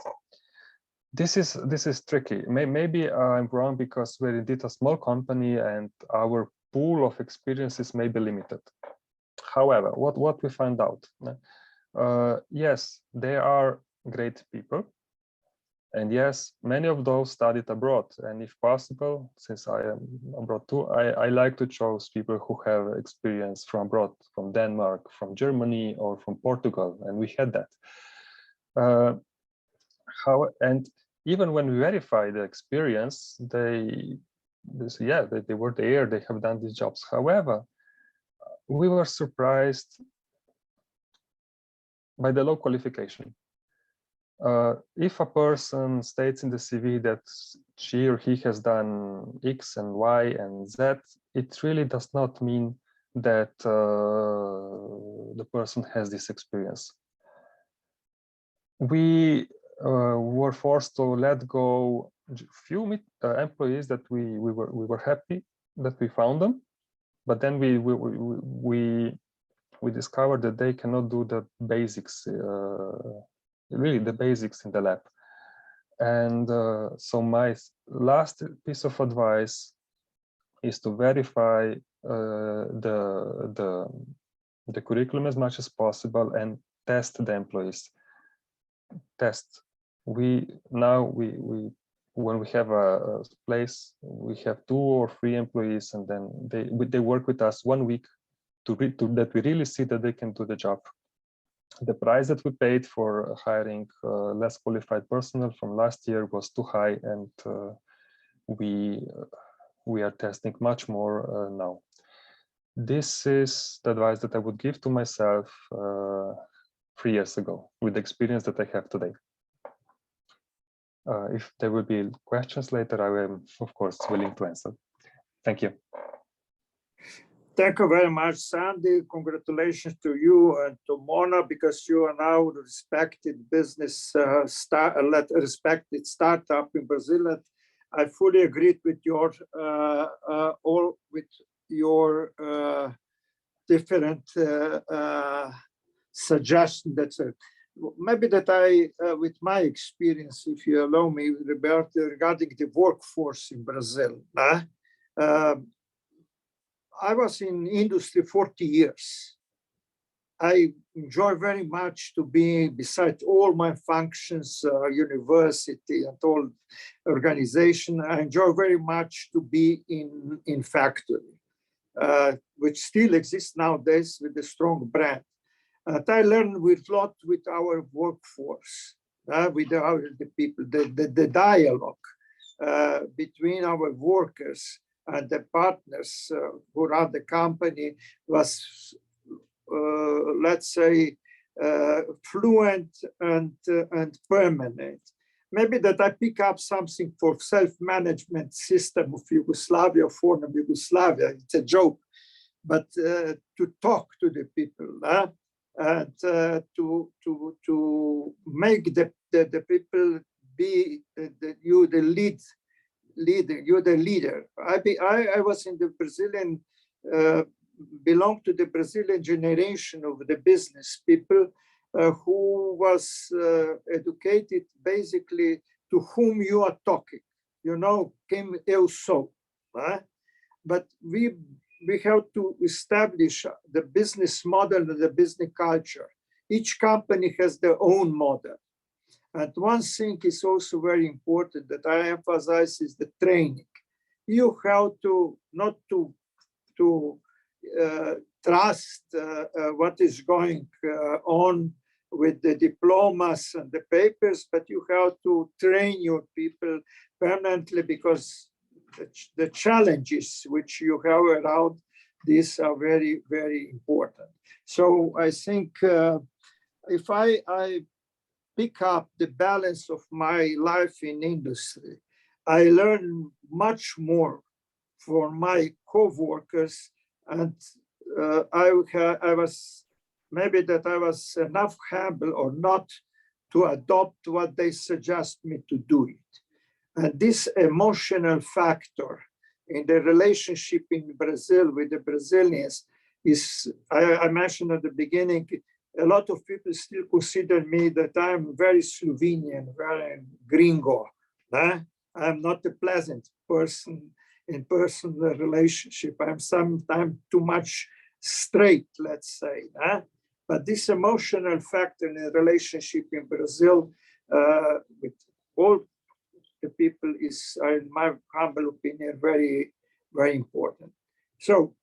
this is tricky. Maybe I'm wrong because we're indeed a small company and our pool of experiences may be limited. However, what we find out, yes, they are great people. And yes, many of those studied abroad. And if possible, since I am abroad too, I like to choose people who have experience from abroad, from Denmark, from Germany, or from Portugal. And we had that. And even when we verify the experience, they say, yeah, they were there, they have done these jobs. However, we were surprised by the low qualification. If a person states in the CV that she or he has done X and Y and Z, it really does not mean that the person has this experience. We were forced to let go a few employees that we were happy that we found them, but then we discovered that they cannot do the basics. Really the basics in the lab. And so my last piece of advice is to verify the curriculum as much as possible and test the employees. Test. When we have a place, we have 2 or 3 employees, and then they work with us 1 week that we really see that they can do the job. The price that we paid for hiring less qualified personnel from last year was too high, and we are testing much more now. This is the advice that I would give to myself 3 years ago with the experience that I have today. If there will be questions later, I am, of course, willing to answer. Thank you. Thank you very much, Sandi. Congratulations to you and to Mona, because you are now respected business respected startup in Brazil. And I fully agree with your different suggestions. That's maybe that with my experience, if you allow me, regarding the workforce in Brazil. I was in industry 40 years. I enjoy very much to be, besides all my functions, university and all organization, I enjoy very much to be in factory, which still exists nowadays with a strong brand. And I learned a lot with our workforce, with the people, the dialogue between our workers and the partners who run the company was, let's say, fluent and permanent. Maybe that I pick up something for self-management system of Yugoslavia, former Yugoslavia. It's a joke, but to talk to the people and to make the people be you the leader. You're the leader. I was in the Brazilian, belong to the Brazilian generation of the business people who was educated basically to whom you are talking. You know, quem eu sou. But we we have to establish the business model and the business culture. Each company has their own model. And one thing is also very important that I emphasize is the training. You have to not to trust what is going on with the diplomas and the papers, but you have to train your people permanently, because the challenges which you have around this are very, very important. So I think if I pick up the balance of my life in industry, I learn much more from my co-workers, and I was maybe that I was enough humble or not to adopt what they suggest me to do it. And this emotional factor in the relationship in Brazil with the Brazilians is, I mentioned at the beginning, a lot of people still consider me that I'm very Slovenian, very gringo. I'm not a pleasant person in personal relationship. I'm sometimes too much straight, let's say. But this emotional factor in a relationship in Brazil with all the people is, in my humble opinion, very, very important. So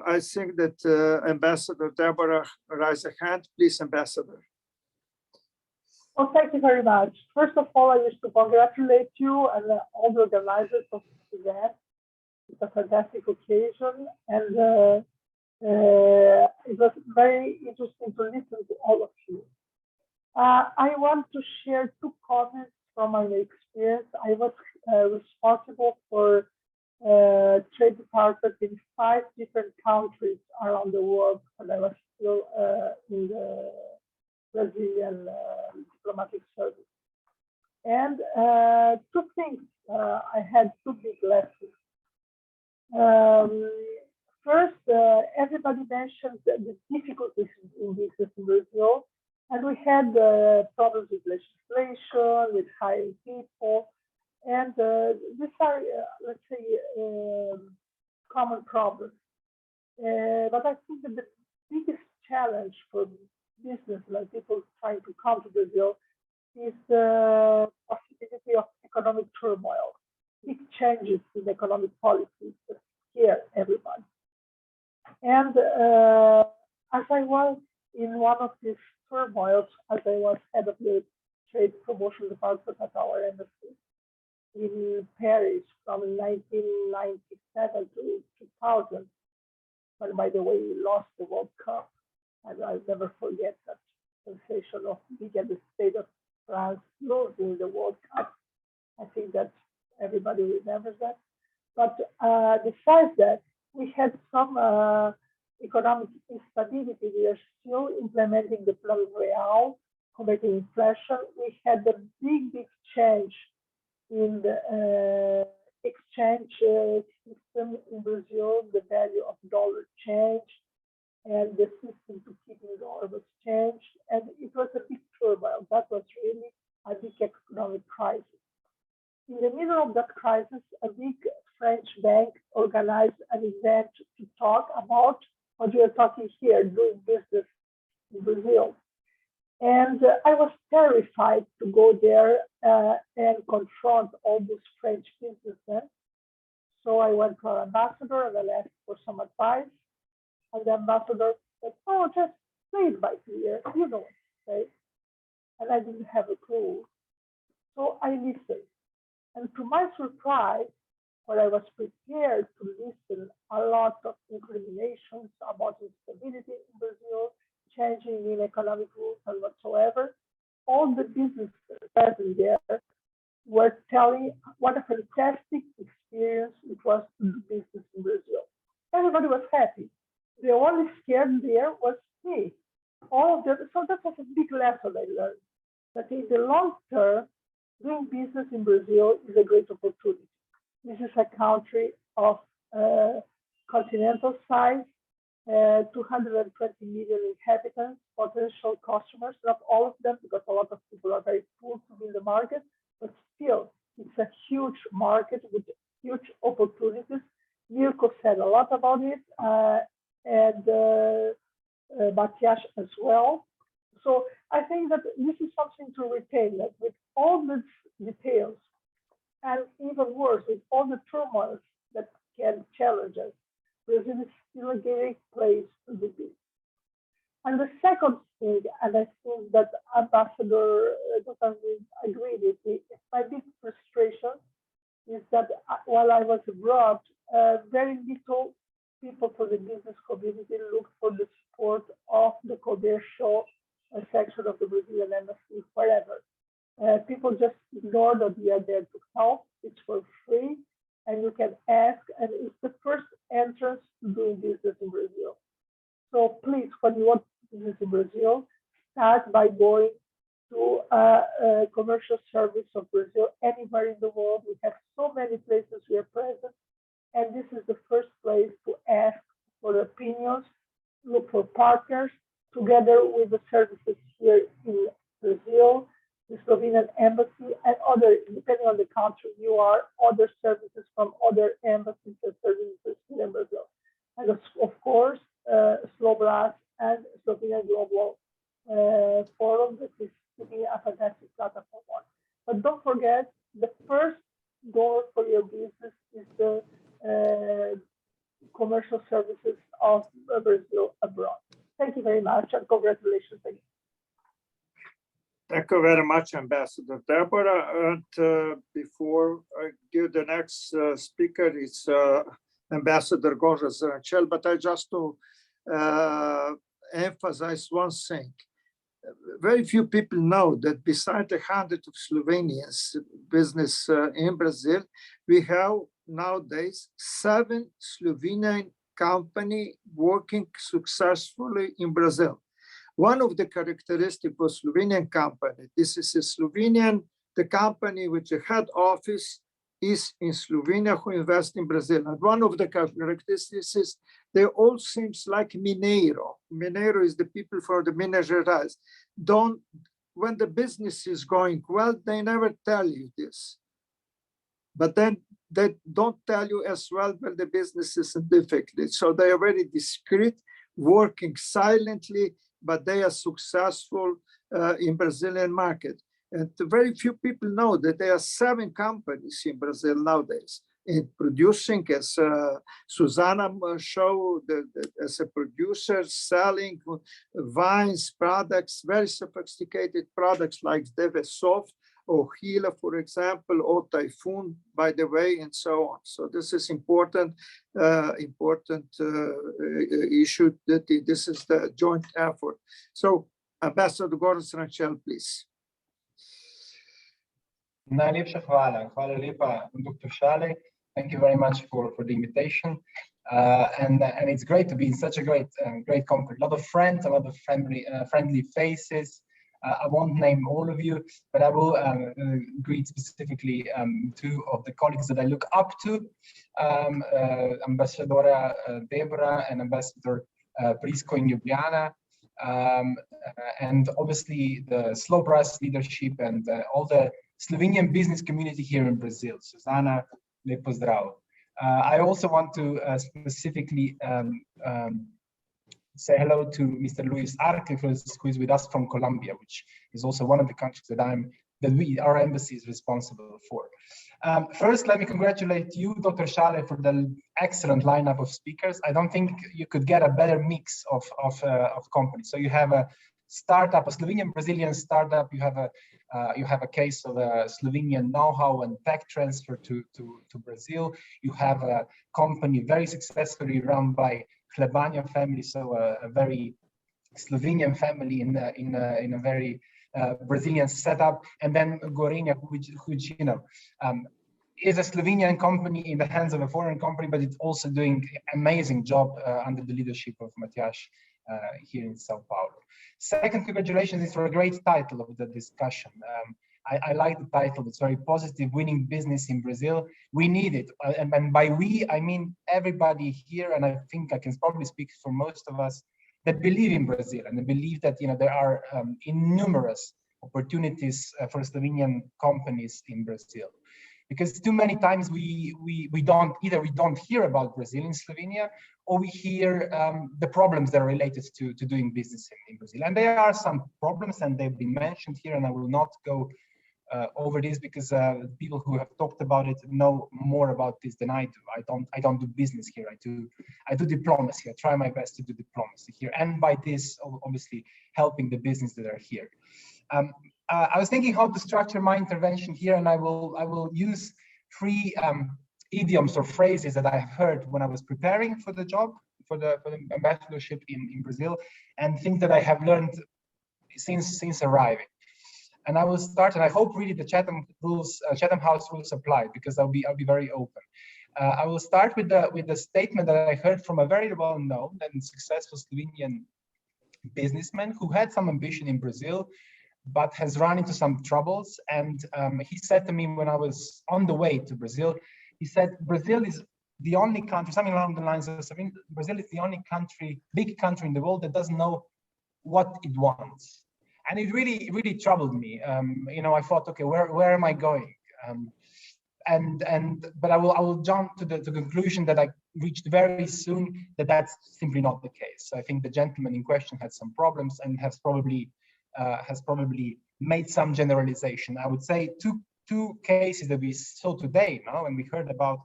I think that Ambassador Débora raised a hand. Please, Ambassador. Well, thank you very much. First of all, I wish to congratulate you and all the organizers of this event. It's a fantastic occasion, and it was very interesting to listen to all of you. I want to share two comments from my experience. I was responsible for trade department in 5 different countries around the world, and I was still in the Brazilian diplomatic service. And 2 things, I had 2 big lessons. First, everybody mentioned the difficulties in business in Brazil, and we had problems with legislation, with hiring people, and these are, let's say, common problems. But I think that the biggest challenge for business, like people trying to come to Brazil, is the possibility of economic turmoil, big changes in economic policies that scare everybody. And as I was in one of these turmoils, as I was head of the trade promotion department at our embassy in Paris from 1997 to 2000, and by the way, we lost the World Cup, and I'll never forget that sensation of being at the state of France losing the World Cup. I think that everybody remembers that. But besides that, we had some economic instability. We are still implementing the Plano Real, combating inflation. We had a big change in the exchange system in Brazil. The value of dollar changed, and the system to keeping dollar was changed. And it was a big turmoil. That was really a big economic crisis. In the middle of that crisis, a big French bank organized an event to talk about what we are talking here, doing business in Brazil. And I was terrified to go there and confront all those French businessmen. So I went to our ambassador and I asked for some advice. And the ambassador said, "Oh, just play it by ear, you know what to say." And I didn't have a clue. So I listened. And to my surprise, where I was prepared to listen a lot of incriminations about instability in Brazil, changing in economic rules and whatsoever, all the businesses present there were telling what a fantastic experience it was to do business in Brazil. Everybody was happy. The only scared there was me. All of them. So that was a big lesson I learned, that in the long term, doing business in Brazil is a great opportunity. This is a country of continental size, 220 million inhabitants, potential customers, not all of them, because a lot of people are very poor to be in the market, but still, it's a huge market with huge opportunities. Mirko said a lot about it, and Matjaž as well. So I think that this is something to retain, that with all these details, and even worse, with all the turmoil that can challenge us, Brazil is still a great place to do business. And the second thing, and I think that Ambassador agreed with me, my big frustration is that while I was abroad, very little people from the business community looked for the support of the commercial section of the Brazilian embassy forever. People just ignored that we are there to help. It's for free, and you can ask, and it's the first entrance to doing business in Brazil. So please, when you want to do business in Brazil, start by going to a commercial service of Brazil anywhere in the world. We have so many places we are present, and this is the first place to ask for opinions, look for partners, together with the services here in Brazil, the Slovenian embassy, and other, depending on the country you are, other services from other embassies and services here in Brazil. And of course, SLOBRAZ and Slovenian Global Forum that is keeping a fantastic platform on. But don't forget, the first door for your business is the commercial services of Brazil abroad. Thank you very much, and congratulations again. Thank you very much, Ambassador Débora. And before I give the next speaker, it's Ambassador Gorazd Renčelj, but I just to emphasize one thing. Very few people know that beside 100 of Slovenians business in Brazil, we have nowadays 7 Slovenian companies working successfully in Brazil. One of the characteristics of Slovenian company, this is a Slovenian, the company which the head office is in Slovenia who invest in Brazil. And one of the characteristics is they all seems like Mineiro. Mineiro is the people for the Minas Gerais. When the business is going well, they never tell you this. But then they don't tell you as well when the business is difficult. So they are very discreet, working silently, but they are successful in Brazilian market. And very few people know that there are 7 companies in Brazil nowadays in producing, as Suzana showed, as a producer, selling wines, products, very sophisticated products like Devesoft or Gila, for example, or Typhoon, by the way, and so on. So this is important issue, that this is the joint effort. So Ambassador Gorazd Renčelj, please. Najlepša hvala. Hvala lepa, Dr. Šale. Thank you very much for the invitation. And it's great to be in such a great company. A lot of friends, a lot of friendly faces. I won't name all of you, but I will greet specifically 2 of the colleagues that I look up to, Ambassadora Débora and Ambassador Prisco in Ljubljana, and obviously the SLOBRAZ leadership and all the Slovenian business community here in Brazil. Suzana, lep pozdrav. I also want to specifically say hello to Mr. Luis Arce, who is with us from Colombia, which is also one of the countries that our embassy is responsible for. First, let me congratulate you, Dr. Šale, for the excellent lineup of speakers. I don't think you could get a better mix of companies. So you have a startup, a Slovenian-Brazilian startup. You have a case of a Slovenian know-how and tech transfer to Brazil. You have a company very successfully run by Hlebanja family, so a very Slovenian family in a very Brazilian setup, and then Gorenje, which you know is a Slovenian company in the hands of a foreign company, but it's also doing amazing job under the leadership of Matjaž here in Sao Paulo. Second, congratulations is for a great title of the discussion. I like the title. It's very positive. Winning business in Brazil. We need it, and by we I mean everybody here, and I think I can probably speak for most of us that believe in Brazil and that believe that there are innumerous opportunities for Slovenian companies in Brazil. because too many times we don't hear about Brazil in Slovenia, or we hear the problems that are related to doing business in Brazil. And there are some problems, and they've been mentioned here, and I will not go over this because people who have talked about it know more about this than I do. I don't do business here. I do diplomacy. I try my best to do diplomacy here, and by this, obviously, helping the business that are here. I was thinking how to structure my intervention here, and I will use three idioms or phrases that I have heard when I was preparing for the job, for the ambassadorship in Brazil, and things that I have learned since arriving. And I will start, and I hope really the Chatham House rules apply, because I'll be very open. I will start with the statement that I heard from a very well-known and successful Slovenian businessman who had some ambition in Brazil, but has run into some troubles. And he said to me when I was on the way to Brazil, he said, Brazil is the only country, something along the lines of, Brazil is the only big country in the world that doesn't know what it wants. And it really troubled me. I thought, okay, where am I going? But I will jump to the conclusion that I reached very soon, that that's simply not the case. I think the gentleman in question had some problems and has probably made some generalization. I would say two cases that we saw today, when we heard about,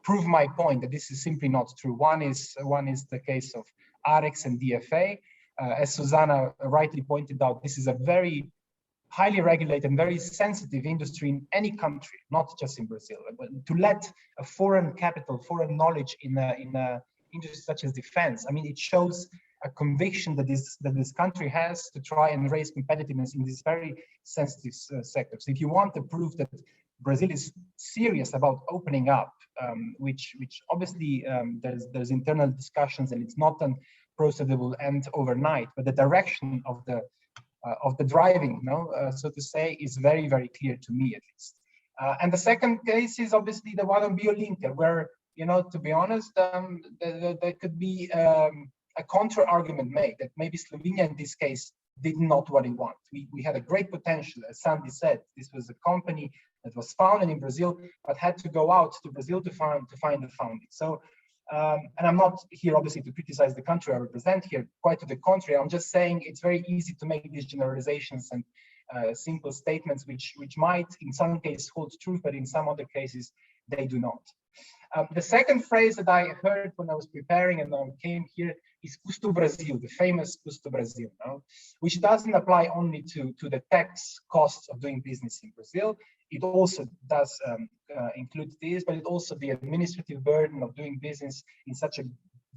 prove my point that this is simply not true. One is the case of Arex and DFA. As Suzana rightly pointed out, this is a very highly regulated and very sensitive industry in any country, not just in Brazil. But to let a foreign capital, foreign knowledge in a industry such as defense, it shows a conviction that this country has to try and raise competitiveness in this very sensitive sector. So if you want to prove that Brazil is serious about opening up, which obviously there's internal discussions, and it's not an process that will end overnight, but the direction of the driving, so to say, is very, very clear to me, at least. And the second case is obviously the one on BioLinker, where, to be honest, there could be a counter argument made that maybe Slovenia in this case did not what it wanted. We had a great potential, as Sandi said. This was a company that was founded in Brazil, but had to go out to Brazil to find the founding. So, and I'm not here obviously to criticize the country I represent here, quite to the contrary. I'm just saying it's very easy to make these generalizations and simple statements which might in some cases hold truth, but in some other cases they do not. The second phrase that I heard when I was preparing and I came here is custo Brasil, the famous custo Brasil, which doesn't apply only to the tax costs of doing business in Brazil. It also does include this, but it also the administrative burden of doing business in such a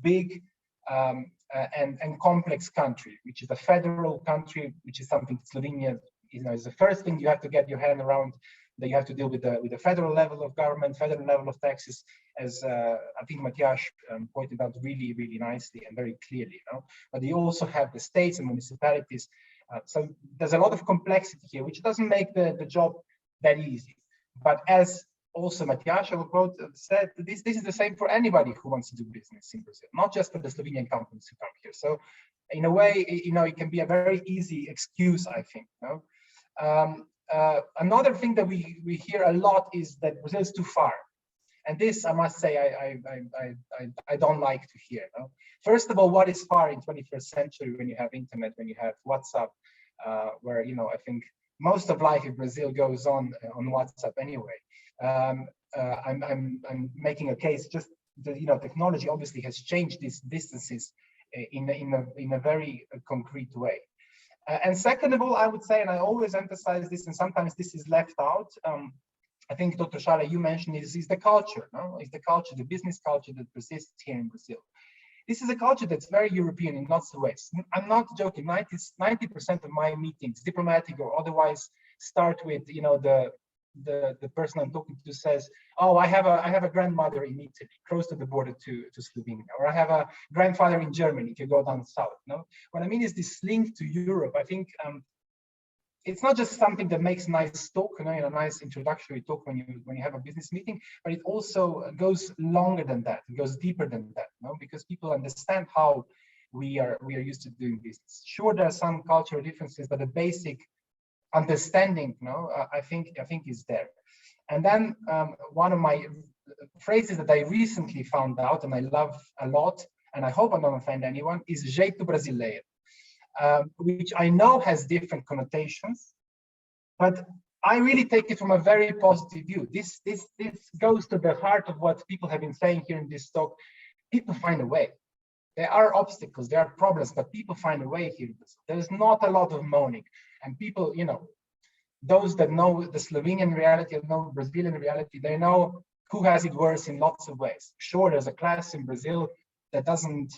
big and complex country, which is a federal country, which is something Slovenia is the first thing you have to get your hand around. That you have to deal with the federal level of government, federal level of taxes, as I think Matjaž pointed out really, really nicely and very clearly. But you also have the states and municipalities. So there's a lot of complexity here, which doesn't make the job that easy. But as also Matjaž, I will quote, said, this is the same for anybody who wants to do business in Brazil, not just for the Slovenian companies who come here. So in a way, it can be a very easy excuse, I think. Another thing that we hear a lot is that Brazil is too far, and this I must say I don't like to hear. First of all, what is far in 21st century when you have internet, when you have WhatsApp, where I think most of life in Brazil goes on WhatsApp anyway. I'm making a case just that technology obviously has changed these distances in a very concrete way. And second of all, I would say, and I always emphasize this, and sometimes this is left out, I think Dr. Šale, you mentioned is the culture, is the culture, the business culture that persists here in Brazil. This is a culture that's very European in lots of ways. I'm not joking, 90% of my meetings, diplomatic or otherwise, start with, the person I'm talking to says, oh, I have a grandmother in Italy, close to the border to Slovenia, or I have a grandfather in Germany if you go down south. What I mean is this link to Europe. I think it's not just something that makes nice talk, a nice introductory talk when you have a business meeting, but it also goes longer than that. It goes deeper than that, because people understand how we are used to doing business. Sure, there are some cultural differences, but the basic understanding, I think is there. And then one of my phrases that I recently found out and I love a lot, and I hope I don't offend anyone, is jeito brasileiro, which I know has different connotations, but I really take it from a very positive view. This goes to the heart of what people have been saying here in this talk. People find a way. There are obstacles, there are problems, but people find a way here. There's not a lot of moaning. And people, you know, those that know the Slovenian reality and know Brazilian reality, they know who has it worse in lots of ways. Sure, there's a class in Brazil that doesn't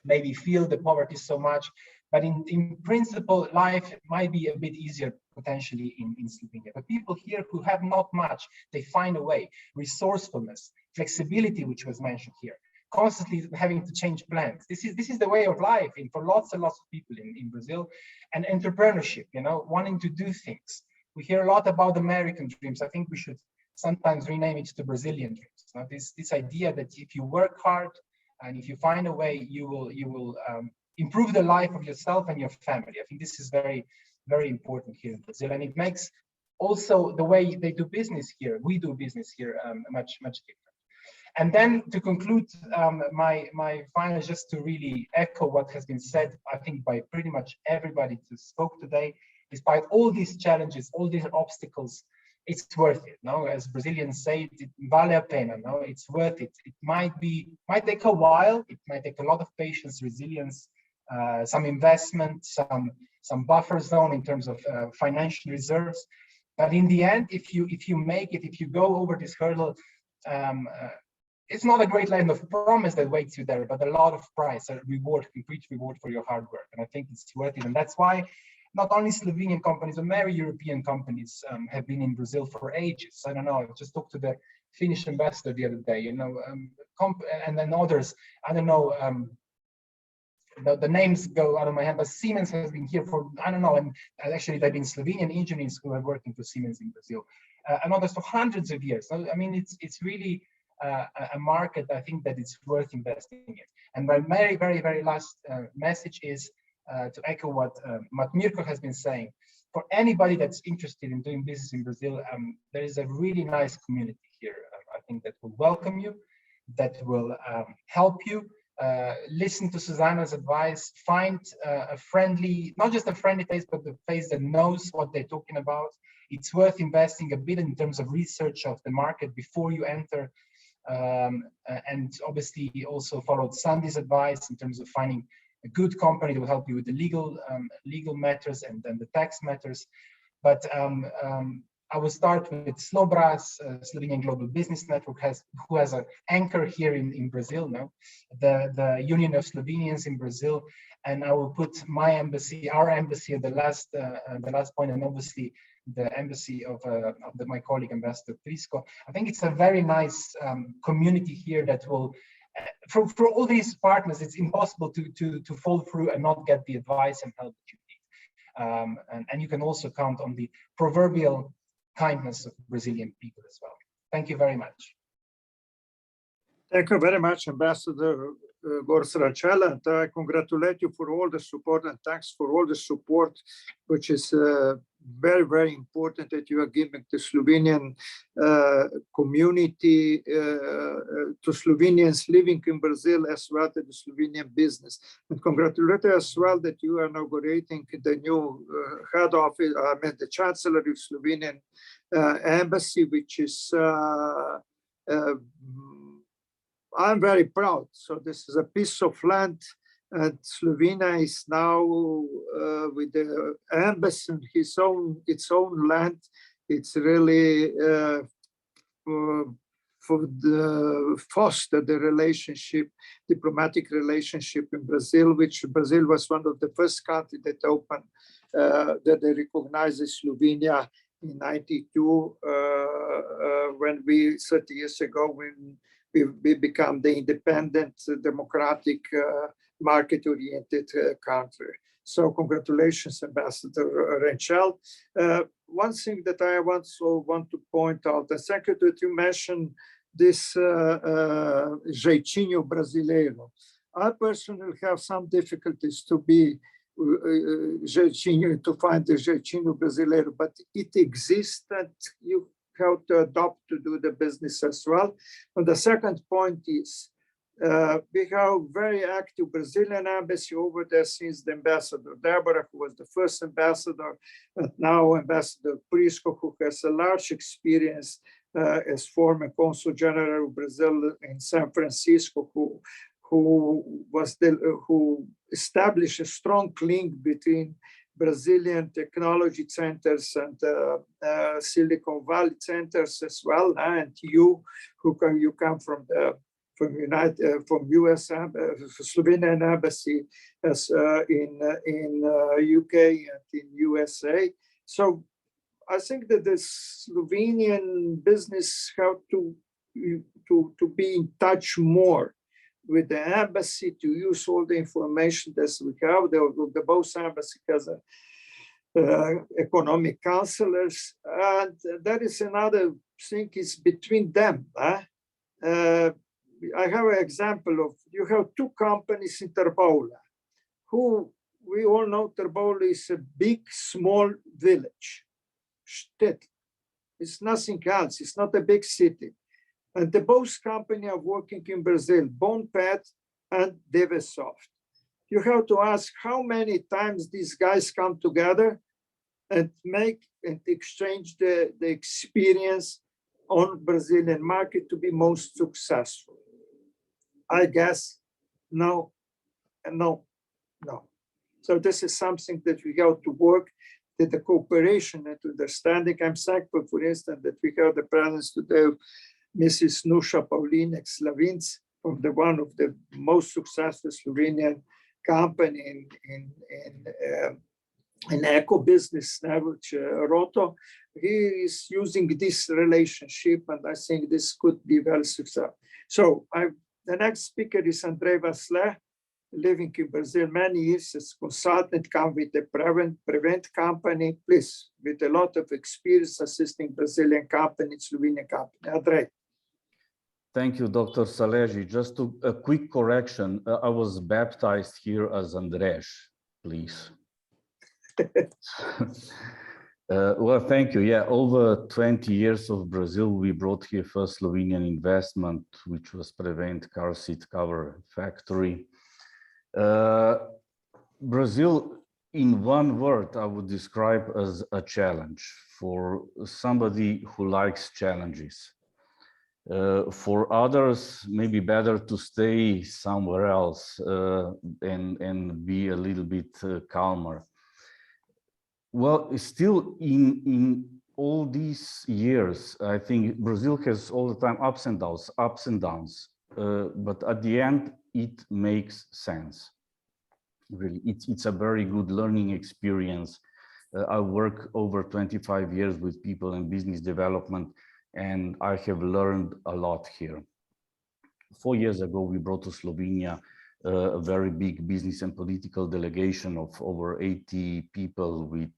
maybe feel the poverty so much, but in principle, life might be a bit easier potentially in Slovenia. But people here who have not much, they find a way. Resourcefulness, flexibility, which was mentioned here, constantly having to change plans. This is the way of life for lots and lots of people in Brazil. And entrepreneurship, you know, wanting to do things. We hear a lot about American dreams. I think we should sometimes rename it to Brazilian dreams. Now, this idea that if you work hard and if you find a way, you will improve the life of yourself and your family. I think this is very, very important here in Brazil, and it makes also the way they do business here, we do business here, much different. And then to conclude, my final, just to really echo what has been said, I think by pretty much everybody who spoke today. Despite all these challenges, all these obstacles, it's worth it. No, as Brazilians say, it vale a pena. No, it's worth it. It might take a while. It might take a lot of patience, resilience, some investment, some buffer zone in terms of financial reserves. But in the end, if you make it, if you go over this hurdle, it's not a great land of promise that waits you there, but a lot of price, a reward, complete reward for your hard work. And I think it's worth it. And that's why not only Slovenian companies, but many European companies have been in Brazil for ages. I don't know, I just talked to the Finnish ambassador the other day, you know, and then others, I don't know, the names go out of my head, but Siemens has been here for, I don't know, and actually they've been Slovenian engineers who are working for Siemens in Brazil, and others for hundreds of years. So, I mean, it's really a market, I think, that it's worth investing in. And my very, very, very last message is to echo what Mirko has been saying. For anybody that's interested in doing business in Brazil, there is a really nice community here. I think that will welcome you, that will help you. Listen to Suzana's advice, find a friendly, not just a friendly face, but the face that knows what they're talking about. It's worth investing a bit in terms of research of the market before you enter. And obviously he also followed Sandi's advice in terms of finding a good company that will help you with the legal matters and then the tax matters. But I will start with SLOBRAZ, Slovenian Global Business Network, who has an anchor here in Brazil now, the Union of Slovenians in Brazil, and I will put my embassy, our embassy, at the last point, and obviously the embassy of my colleague Ambassador Prisco. I think it's a very nice community here that will, for all these partners, it's impossible to fall through and not get the advice and help that you need. And you can also count on the proverbial kindness of Brazilian people as well. Thank you very much. Thank you very much, Ambassador Gorazd Renčelj, and I congratulate you for all the support, and thanks for all the support, which is very, very important that you are giving to Slovenian community, to Slovenians living in Brazil, as well as the Slovenian business. And congratulate you as well that you are inaugurating the new head office, I mean the Chancellery of Slovenian embassy, which is I'm very proud. So this is a piece of land, and Slovenia is now with the embassy in its own land. It's really foster the relationship, diplomatic relationship in Brazil, which Brazil was one of the first countries that opened, that they recognized Slovenia in '92, when 30 years ago, when we become the independent, democratic, market-oriented country. So congratulations, Ambassador Renčelj. One thing that I also want to point out, the second that you mentioned, this jeitinho brasileiro. I personally have some difficulties to be jeitinho, to find the jeitinho brasileiro, but it exists, and you how to adopt to do the business as well. And the second point is we have very active Brazilian embassy over there since the ambassador Débora, who was the first ambassador, and now Ambassador Prisco, who has a large experience as former Consul General of Brazil in San Francisco, who established a strong link between Brazilian technology centers and Silicon Valley centers as well. And you come from US Slovenian embassy as in UK and in USA. So I think that the Slovenian business have to be in touch more with the embassy, to use all the information that we have. The both embassy has economic counselors, and that is another thing is between them. I have an example of, you have two companies in Terbola, who we all know Terbola is a big, small village. It's nothing else. It's not a big city. And the both companies are working in Brazil, BonePet and Devesoft. You have to ask how many times these guys come together and make and exchange the experience on Brazilian market to be most successful. I guess no. So this is something that we have to work, that the cooperation and understanding. I'm thankful, for instance, that we have the presence today of Mrs. Nusha Paulinek-Slavinc, from one of the most successful Slovenian company in eco business, which Roto. He is using this relationship, and I think this could be very successful. So the next speaker is Andrej Vasle, living in Brazil many years as consultant, come with a prevent company, please, with a lot of experience assisting Brazilian companies, Slovenian company. Andrej. Thank you, Dr. Saleji. Just a quick correction. I was baptized here as Andrej, please. Well, thank you. Yeah, over 20 years of Brazil, we brought here first Slovenian investment, which was Prevent car seat cover factory. Brazil, in one word, I would describe as a challenge for somebody who likes challenges. For others, maybe better to stay somewhere else and be a little bit calmer. Well, still in all these years, I think Brazil has all the time ups and downs, but at the end, it makes sense. Really, it's a very good learning experience. I work over 25 years with people in business development, and I have learned a lot here. 4 years ago, we brought to Slovenia a very big business and political delegation of over 80 people with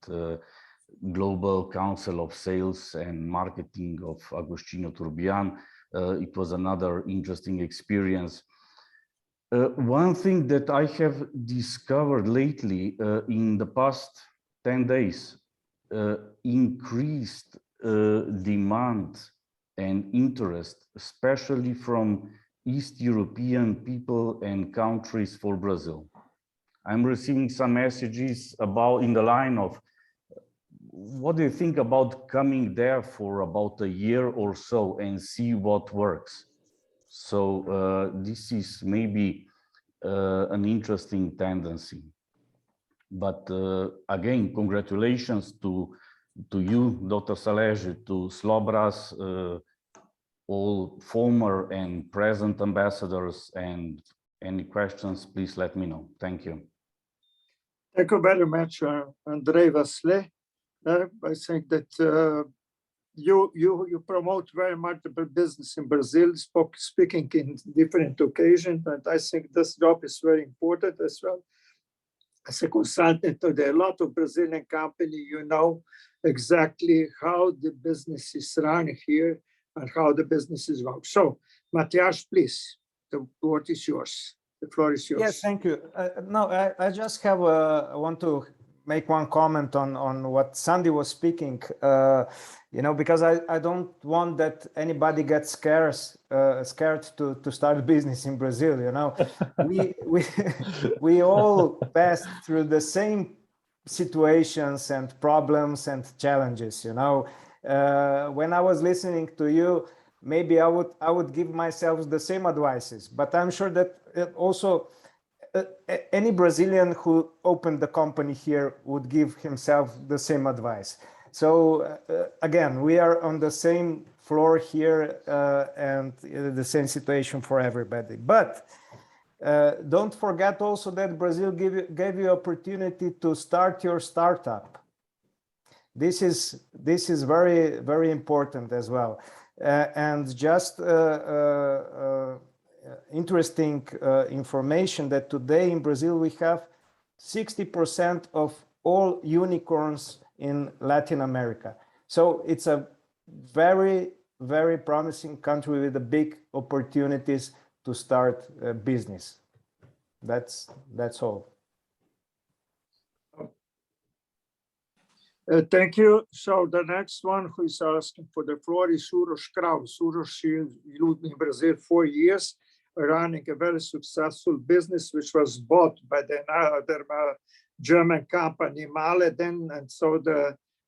Global Council of Sales and Marketing of Agostinho Turbian. It was another interesting experience. One thing that I have discovered lately in the past 10 days, increased demand and interest, especially from East European people and countries for Brazil. I'm receiving some messages about in the line of, what do you think about coming there for about a year or so and see what works? So this is maybe an interesting tendency. But again, congratulations to you, Dr. Saleji, to SLOBRAZ, all former and present ambassadors, and any questions, please let me know. Thank you. Thank you very much, Andrej Vasle. I think that you promote very much the business in Brazil, speaking in different occasions, and I think this job is very important as well. As a consultant to a lot of Brazilian companies, you know exactly how the business is run here and how the business is run. So, Matjaž, please, the word is yours. The floor is yours. Yes, thank you. No, I just have want to make one comment on what Sandi was speaking, you know, because I don't want that anybody gets scared to start a business in Brazil. You know, we all passed through the same situations and problems and challenges. You know, when I was listening to you, maybe I would give myself the same advices, but I'm sure that also any Brazilian who opened the company here would give himself the same advice. So again, we are on the same floor here and the same situation for everybody. But don't forget also that Brazil gave you opportunity to start your startup. This is very, very important as well. And just interesting information that today in Brazil we have 60% of all unicorns in Latin America. So it's a very, very promising country with the big opportunities to start a business. That's all. Thank you. So the next one who is asking for the floor is Uroš Kravos. Uroš lived in Brazil 4 years, running a very successful business, which was bought by the other German company Male then, and so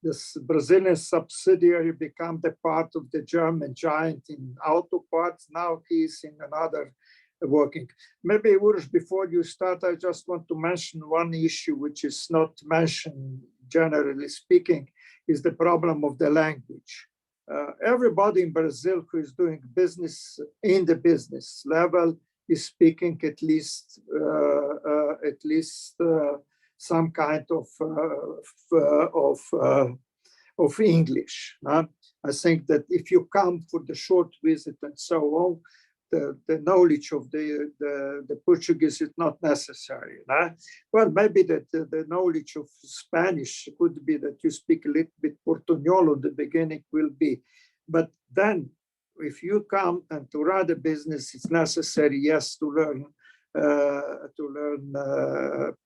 this Brazilian subsidiary became the part of the German giant in auto parts. Now he's in another working. Maybe Uroš, before you start, I just want to mention one issue which is not mentioned generally speaking, is the problem of the language. Everybody in Brazil who is doing business in the business level is speaking at least some kind of English. I think that if you come for the short visit and so on, the knowledge of the Portuguese is not necessary. Well, maybe that the knowledge of Spanish could be that you speak a little bit Portuñol in the beginning will be. But then if you come and to run a business, it's necessary, yes, to learn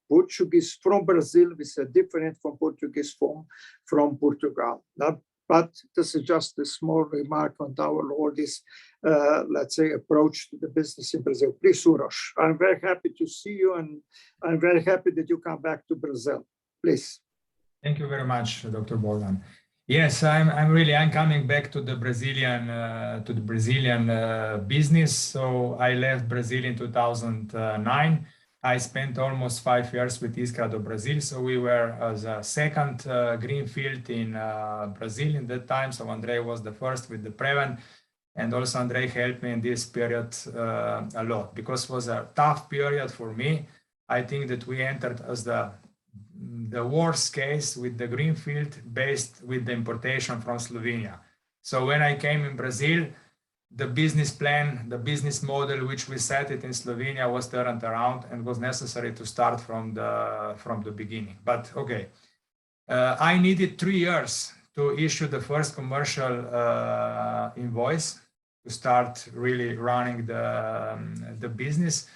Portuguese from Brazil, which is different from Portuguese from Portugal. But this is just a small remark on all this, let's say, approach to the business in Brazil. Please, Uroš, I'm very happy to see you, and I'm very happy that you come back to Brazil. Please. Thank you very much, Dr. Bogdan. Yes, I'm coming back to the Brazilian business. So I left Brazil in 2009. I spent almost 5 years with Iskra do Brazil. So we were as a second greenfield in Brazil in that time. So Andrej was the first with the Preven. And also Andrej helped me in this period a lot because it was a tough period for me. I think that we entered as the worst case with the greenfield based with the importation from Slovenia. So when I came in Brazil, the business plan, the business model which we set it in Slovenia was turned around and was necessary to start from the beginning. But okay, I needed 3 years to issue the first commercial invoice to start really running the business.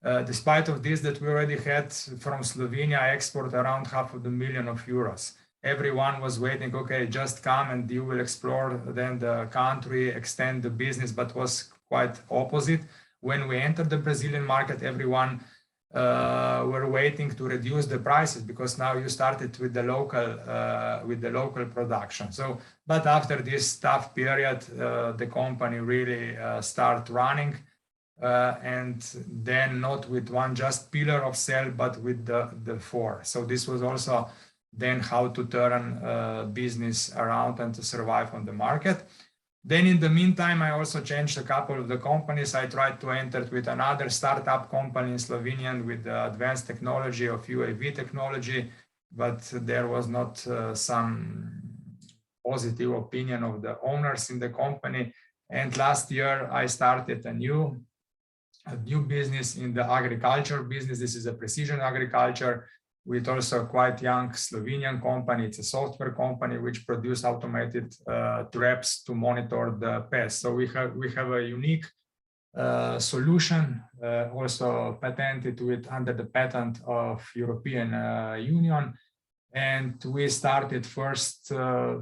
Despite of this, that we already had from Slovenia export around €500,000. Everyone was waiting, okay, just come and you will explore then the country, extend the business, but was quite opposite. When we entered the Brazilian market, everyone were waiting to reduce the prices because now you started with the local production. So, but after this tough period, the company really started running. And then not with one just pillar of sale, but with the 4. So this was also then how to turn business around and to survive on the market. Then in the meantime, I also changed a couple of the companies. I tried to enter with another startup company in Slovenian with the advanced technology of UAV technology, but there was not some positive opinion of the owners in the company. And last year I started a new business in the agriculture business. This is a precision agriculture with also a quite young Slovenian company. It's a software company which produce automated traps to monitor the pests. So we have a unique solution, also patented under the patent of European Union. And we started first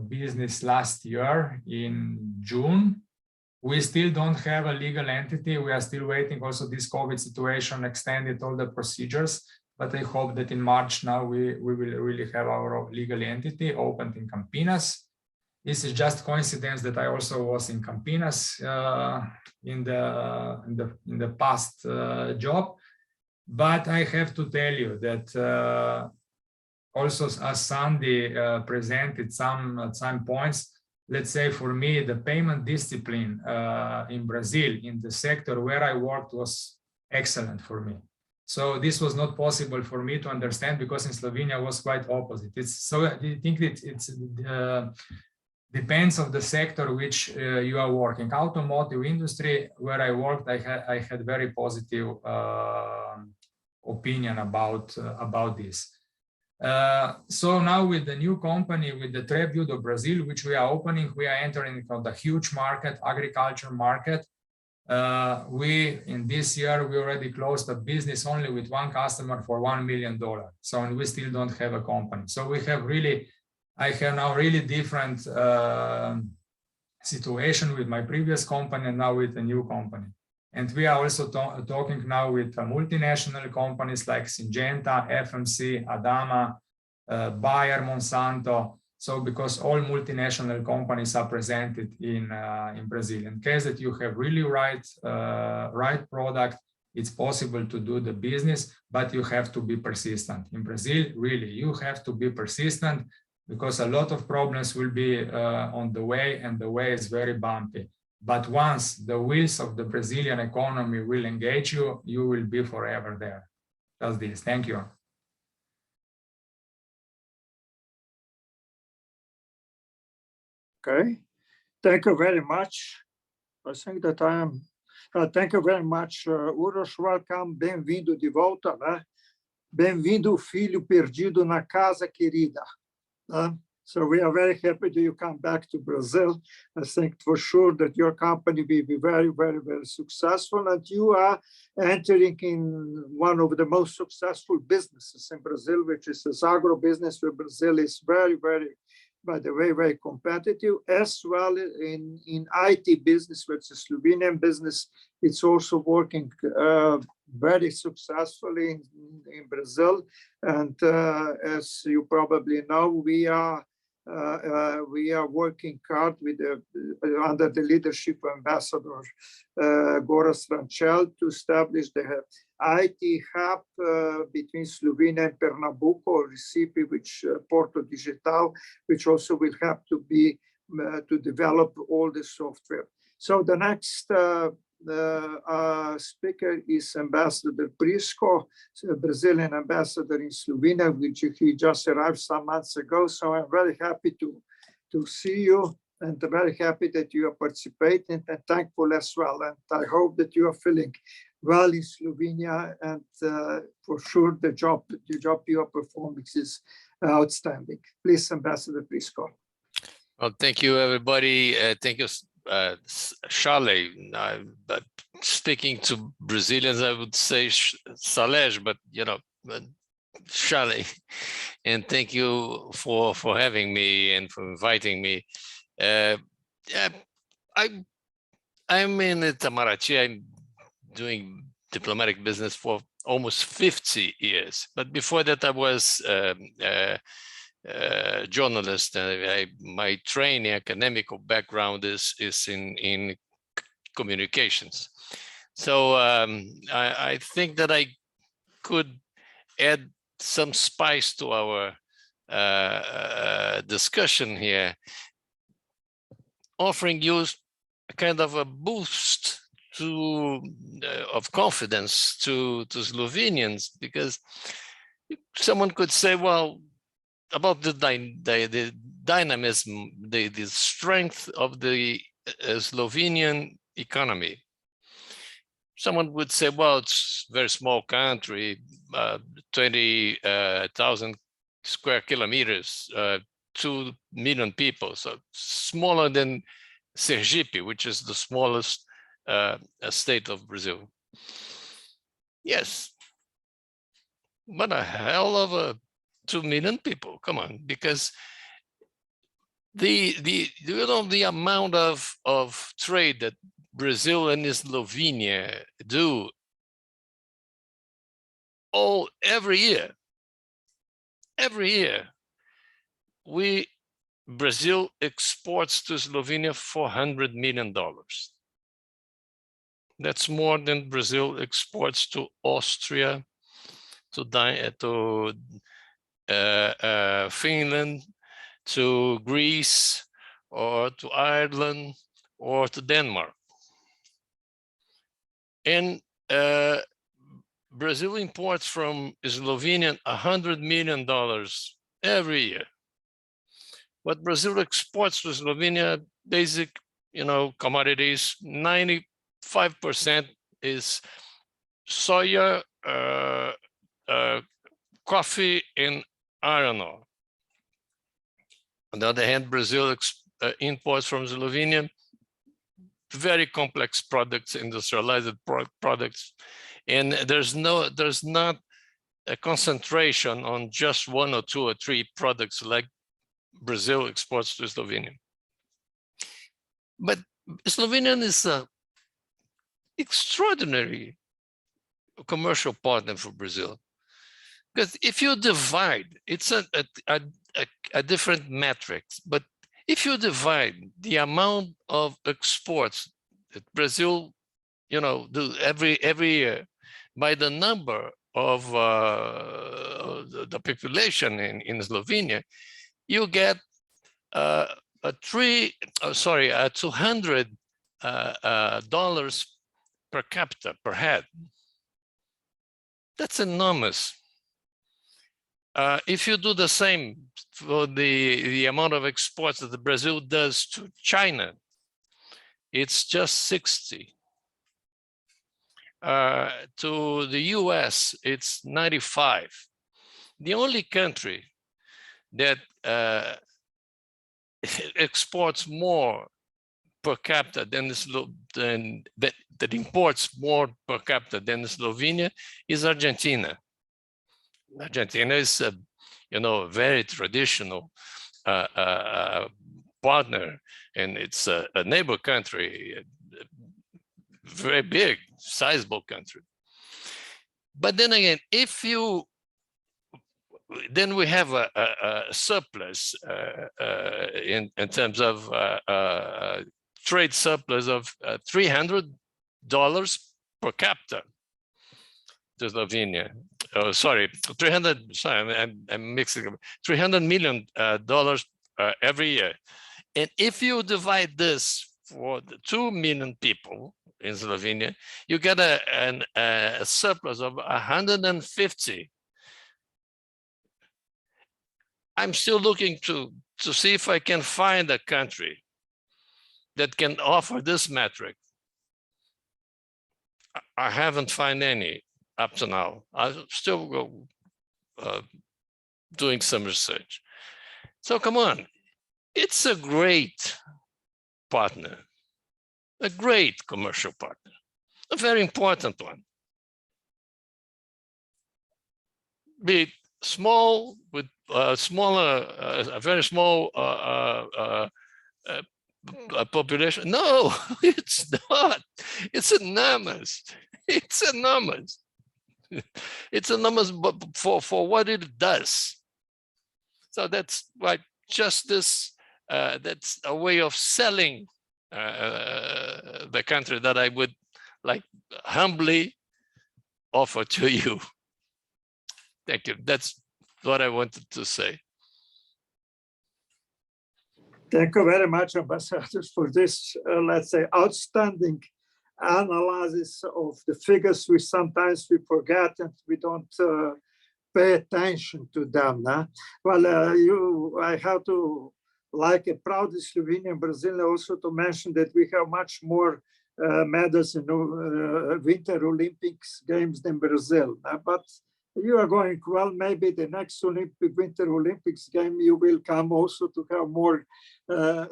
business last year in June. We still don't have a legal entity. We are still waiting. Also, this COVID situation extended all the procedures, but I hope that in March now we will really have our legal entity opened in Campinas. This is just coincidence that I also was in Campinas in the past job. But I have to tell you that also, as Sandi presented some points, let's say for me, the payment discipline in Brazil, in the sector where I worked, was excellent for me. So this was not possible for me to understand because in Slovenia was quite opposite. So I think that it's depends on the sector which you are working. Automotive industry, where I worked, I had very positive opinion about this. So now with the new company, with the Trade do Brazil, which we are opening, we are entering into the huge market, agriculture market. In this year, we already closed a business only with one customer for $1 million. So, and we still don't have a company. So we have really, I have now really different situation with my previous company and now with the new company. And we are also talking now with multinational companies like Syngenta, FMC, Adama, Bayer, Monsanto. So because all multinational companies are presented in Brazil. In case that you have really right product, it's possible to do the business, but you have to be persistent. In Brazil, really, you have to be persistent because a lot of problems will be on the way, and the way is very bumpy. But once the wheels of the Brazilian economy will engage you, you will be forever there. That's this. Thank you. Okay. Thank you very much. I think that I am. Thank you very much, Uroš. Welcome. Bem-vindo de volta, né? Bem-vindo, filho perdido na casa querida. So we are very happy that you come back to Brazil. I think for sure that your company will be very, very, very successful, and you are entering in one of the most successful businesses in Brazil, which is this agro business, where Brazil is very, very, by the way, very competitive, as well in IT business, which is Slovenian business. It's also working very successfully in Brazil. And as you probably know, we are working hard with under the leadership of Ambassador Gorazd Renčelj to establish the IT hub between Slovenia and Pernambuco, Recife, which Porto Digital, which also will have to be to develop all the software. So the next speaker is Ambassador Prisco, Brazilian ambassador in Slovenia, which he just arrived some months ago. So I'm very happy to see you, and very happy that you are participating, and thankful as well. And I hope that you are feeling well in Slovenia, and for sure the job you are performing is outstanding. Please, Ambassador Prisco. Well, thank you, everybody. Thank you, Charlie. But speaking to Brazilians, I would say Salej, but you know, Charlie. And thank you for having me and for inviting me. I'm in Itamaraty. I'm doing diplomatic business for almost 50 years. But before that, I was journalist. My training, academic background is in communications. So I think that I could add some spice to our discussion here, offering you a kind of a boost of confidence to Slovenians, because someone could say, well, about the dynamism, the strength of the Slovenian economy. Someone would say, well, it's a very small country, 20,000 square kilometers, 2 million people, so smaller than Sergipe, which is the smallest state of Brazil. Yes, but a hell of a 2 million people. Come on, because the amount of trade that Brazil and Slovenia do every year, Brazil exports to Slovenia $400 million. That's more than Brazil exports to Austria, to Finland, to Greece, or to Ireland, or to Denmark. And Brazil imports from Slovenia $100 million every year. What Brazil exports to Slovenia, basic, commodities, 95% is soya, coffee, and iron ore. On the other hand, Brazil imports from Slovenia very complex products, industrialized products, and there's not a concentration on just 1 or 2 or 3 products like Brazil exports to Slovenia. But Slovenia is an extraordinary commercial partner for Brazil, because if you divide, it's a different metrics, but if you divide the amount of exports that Brazil, do every year by the number of the population in Slovenia, you get $200 per capita per head. That's enormous. If you do the same for the amount of exports that Brazil does to China, it's just 60. To the US, it's 95. The only country that exports more per capita that imports more per capita than Slovenia is Argentina. Argentina is a very traditional partner, and it's a neighbor country, a very big, sizable country. But then again, then we have a surplus in terms of trade surplus of $300 per capita to Slovenia. Oh, sorry, I'm mixing up. $300 million every year. And if you divide this for the 2 million people in Slovenia, you get a surplus of 150. I'm still looking to see if I can find a country that can offer this metric. I haven't found any up to now. I'm still doing some research. So come on, it's a great partner, a great commercial partner, a very important one. Be it small with a very small population. No, it's not. It's enormous. It's enormous. It's enormous for what it does. So that's like just this. That's a way of selling the country that I would like humbly offer to you. Thank you. That's what I wanted to say. Thank you very much, ambassadors, for this, let's say, outstanding analysis of the figures. Sometimes we forget and we don't pay attention to them. Nah? Well, I have to, like a proud Slovenian Brazilian, also to mention that we have much more medals in Winter Olympics Games than Brazil. But you are going well. Maybe the next Winter Olympics game you will come also to have more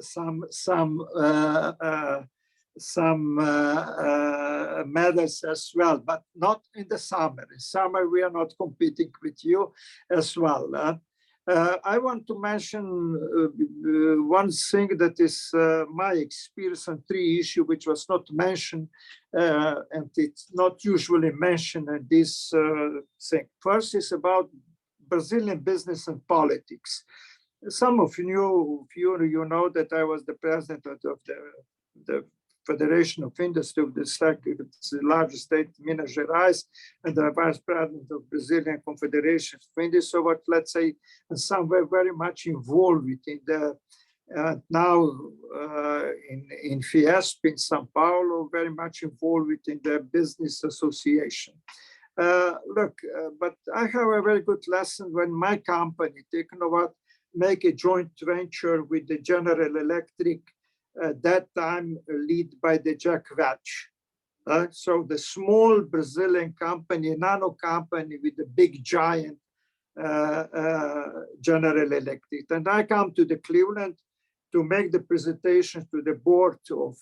some medals as well, but not in the summer. In summer, we are not competing with you as well. I want to mention one thing that is my experience on 3 issues, which was not mentioned, and it's not usually mentioned in this thing. First is about Brazilian business and politics. Some of you know that I was the president of the Federation of Industry of the largest state, Minas Gerais, and the vice president of Brazilian Confederation of Industry. So, what let's say, in some way, very much involved in the now in Fiesp in São Paulo, very much involved in the business association. But I have a very good lesson when my company, Technovat, make a joint venture with the General Electric, that time led by the Jack Welch. So the small Brazilian company, nano company with the big giant General Electric. And I come to the Cleveland to make the presentation to the board of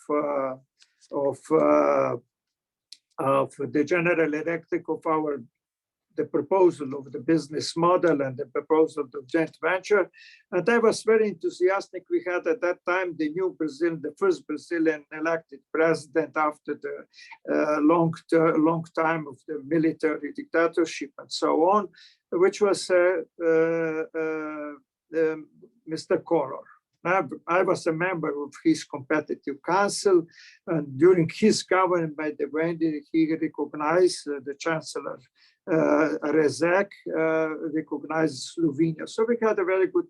the General Electric of the proposal of the business model and the proposal of the joint venture. And I was very enthusiastic. We had at that time the new Brazil, the first Brazilian elected president after the long time of the military dictatorship and so on, which was Mr. Collor. I was a member of his competitive council, and during his government, by the way, he recognized the Chancellor Rezek, recognized Slovenia. So we had a very good,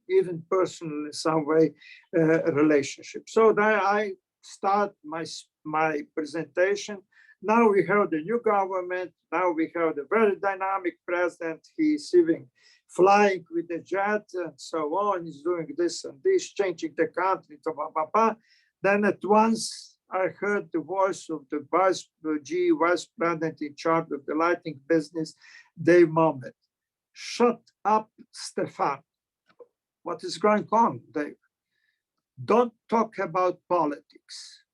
even personal in some way, relationship. So I start my presentation. Now we have the new government. Now we have the very dynamic president. He's even flying with the jet and so on. He's doing this and this, changing the country to blah, blah, blah. Then at once I heard the voice of the vice president in charge of the lighting business, Dave Moment. Shut up, Stefan. What is going on, Dave? Don't talk about politics.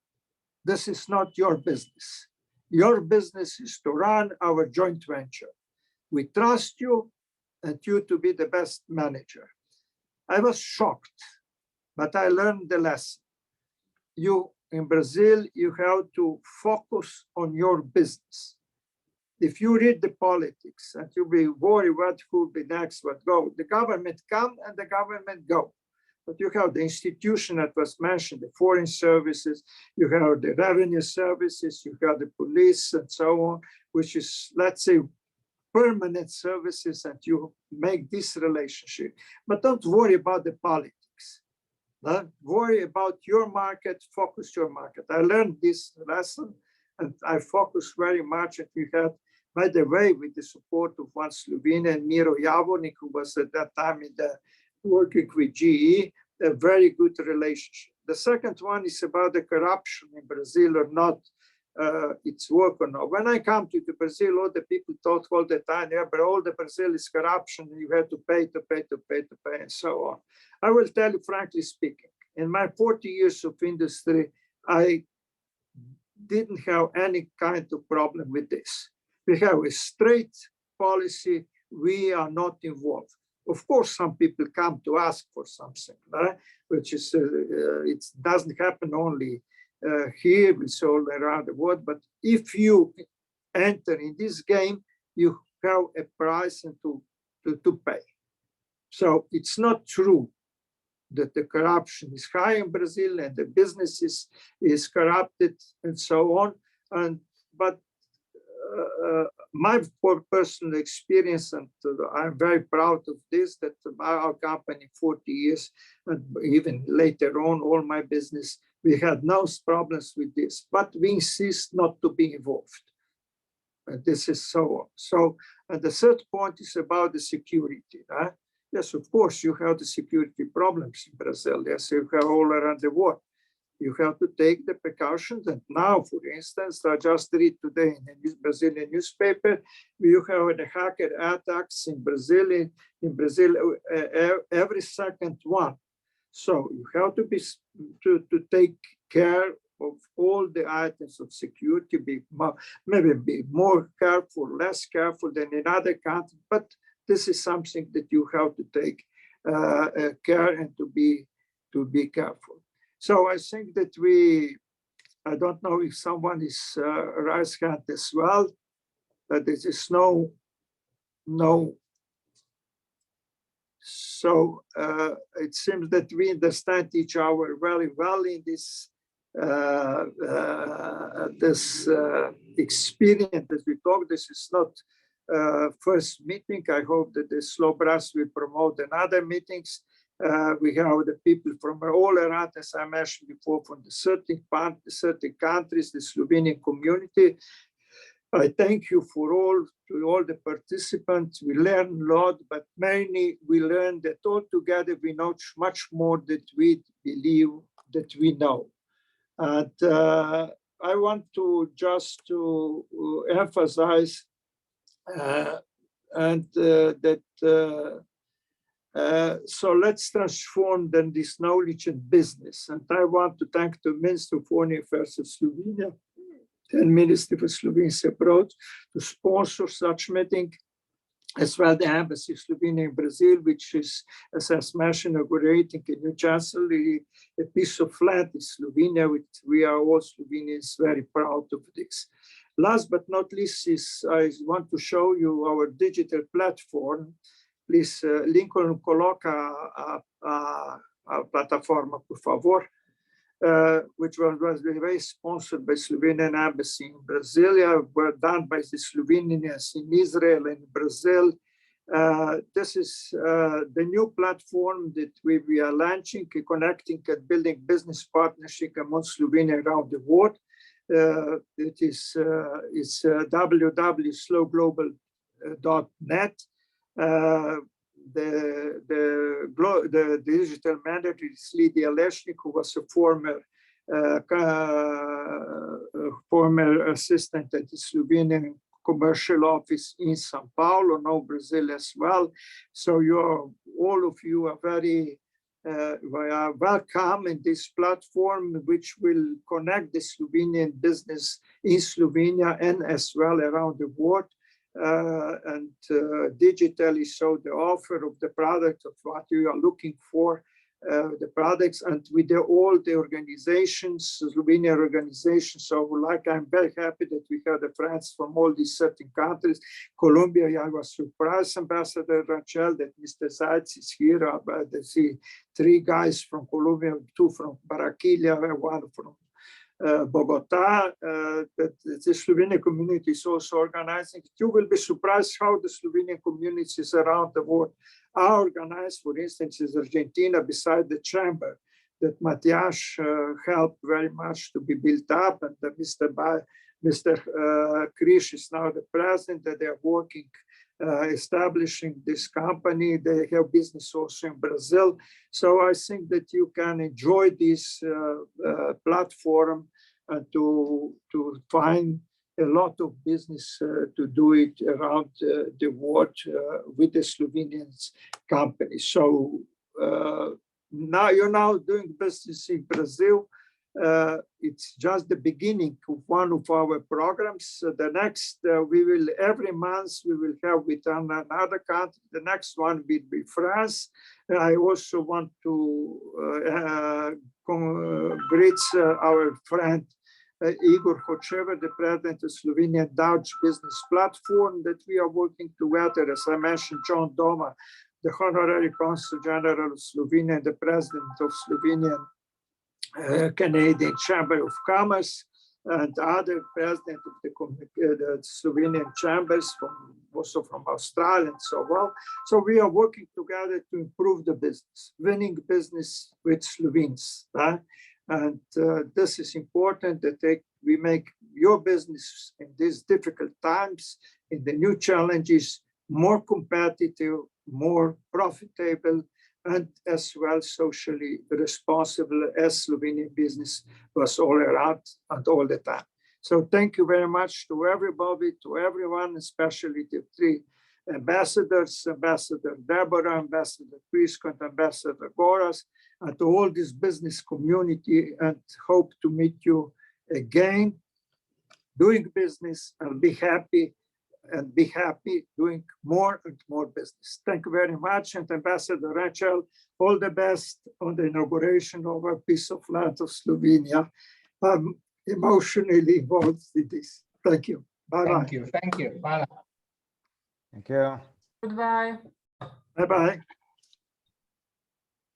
This is not your business. Your business is to run our joint venture. We trust you and you to be the best manager. I was shocked, but I learned the lesson. You, in Brazil, you have to focus on your business. If you read the politics and you be worried what will be next, what go, the government come and the government go. But you have the institution that was mentioned, the foreign services, you have the revenue services, you have the police and so on, which is, let's say, permanent services, and you make this relationship. But don't worry about the politics. Don't worry about your market, focus your market. I learned this lesson and I focused very much. And we had, by the way, with the support of one Slovenian, Miro Javornik, who was at that time in the working with GE, a very good relationship. The second one is about the corruption in Brazil or not. It's work or not. When I come to Brazil, all the people talk all the time, yeah, but all the Brazil is corruption. You have to pay, and so on. I will tell you, frankly speaking, in my 40 years of industry, I didn't have any kind of problem with this. We have a straight policy. We are not involved. Of course, some people come to ask for something, right? Which is, it doesn't happen only here, it's all around the world. But if you enter in this game, you have a price and to pay. So it's not true that the corruption is high in Brazil and the business is corrupted and so on. But my personal experience, and I'm very proud of this, that our company, 40 years, and even later on, all my business, we had no problems with this, but we insist not to be involved. And this is so on. So, and the third point is about the security. Yes, of course, you have the security problems in Brazil. Yes, you have all around the world. You have to take the precautions. And now, for instance, I just read today in the Brazilian newspaper, you have the hacker attacks in Brazil, every second one. So you have to take care all the items of security, maybe be more careful, less careful than in other countries, but this is something that you have to take care and to be careful. So I think that I don't know if someone is raised hand as well, but there is no. So it seems that we understand each other very well in this experience that we talk. This is not first meeting. I hope that the SLOBRAZ will promote another meetings. We have the people from all around, as I mentioned before, from the 30 countries, the Slovenian community. I thank you to all the participants. We learn a lot, but mainly we learn that all together we know much more that we believe that we know. And I want to just to emphasize so let's transform then this knowledge and business. And I want to thank the Minister of Foreign Affairs of Slovenia and Ministry for Slovenians abroad to sponsor such meeting, as well the Embassy of Slovenia in Brazil, which is, as I mentioned, inaugurating a new chancellery, a piece of land in Slovenia, which we are all Slovenians very proud of this. Last but not least I want to show you our digital platform. Please, Lincoln, coloca a plataforma, por favor. Which was very sponsored by Slovenian Embassy in Brasilia, were done by the Slovenians in Israel and Brazil. This is the new platform that we are launching, connecting and building business partnership among Slovenia around the world. It is www.slowglobal.net. The digital manager is Lydia Leshnik, who was a former assistant at the Slovenian commercial office in São Paulo, now Brazil as well. So all of you are very welcome in this platform, which will connect the Slovenian business in Slovenia and as well around the world. And digitally show the offer of the product of what you are looking for, the products, and with all the organizations, Slovenian organizations. So I'm very happy that we have the friends from all these certain countries. Colombia, I was surprised, Ambassador Renčelj, that Mr. Zajc is here. I see 3 guys from Colombia, 2 from Barranquilla, 1 from Bogota, that the Slovenian community is also organizing. You will be surprised how the Slovenian communities around the world are organized. For instance, in Argentina, beside the chamber that Matjaž helped very much to be built up, and Mr. Kriš is now the president, that they are working establishing this company. They have business also in Brazil. So I think that you can enjoy this platform to find a lot of business to do it around the world with the Slovenian company. So now you're now doing business in Brazil. It's just the beginning of one of our programs. The next, every month we will have with another country. The next one will be France. I also want to greet our friend Igor Hočevar, the president of Slovenian Dutch Business Platform, that we are working together. As I mentioned, John Doma, the Honorary Consul General of Slovenia, the president of Slovenian Canadian Chamber of Commerce, and other president of the Slovenian chambers, also from Australia and so on. So we are working together to improve the business, winning business with Slovenes. And this is important that we make your business in these difficult times, in the new challenges, more competitive, more profitable, and as well socially responsible as Slovenian business was all around and all the time. So thank you very much to everybody, to everyone, especially the 3 ambassadors, Ambassador Débora, Ambassador Prisco, and Ambassador Gorazd, and to all this business community, and hope to meet you again doing business and be happy doing more and more business. Thank you very much. And Ambassador Renčelj, all the best on the inauguration of a piece of land of Slovenia. I'm emotionally involved in this. Thank you. Bye-bye. Thank you. Thank you. Bye. Thank you. Goodbye. Bye-bye.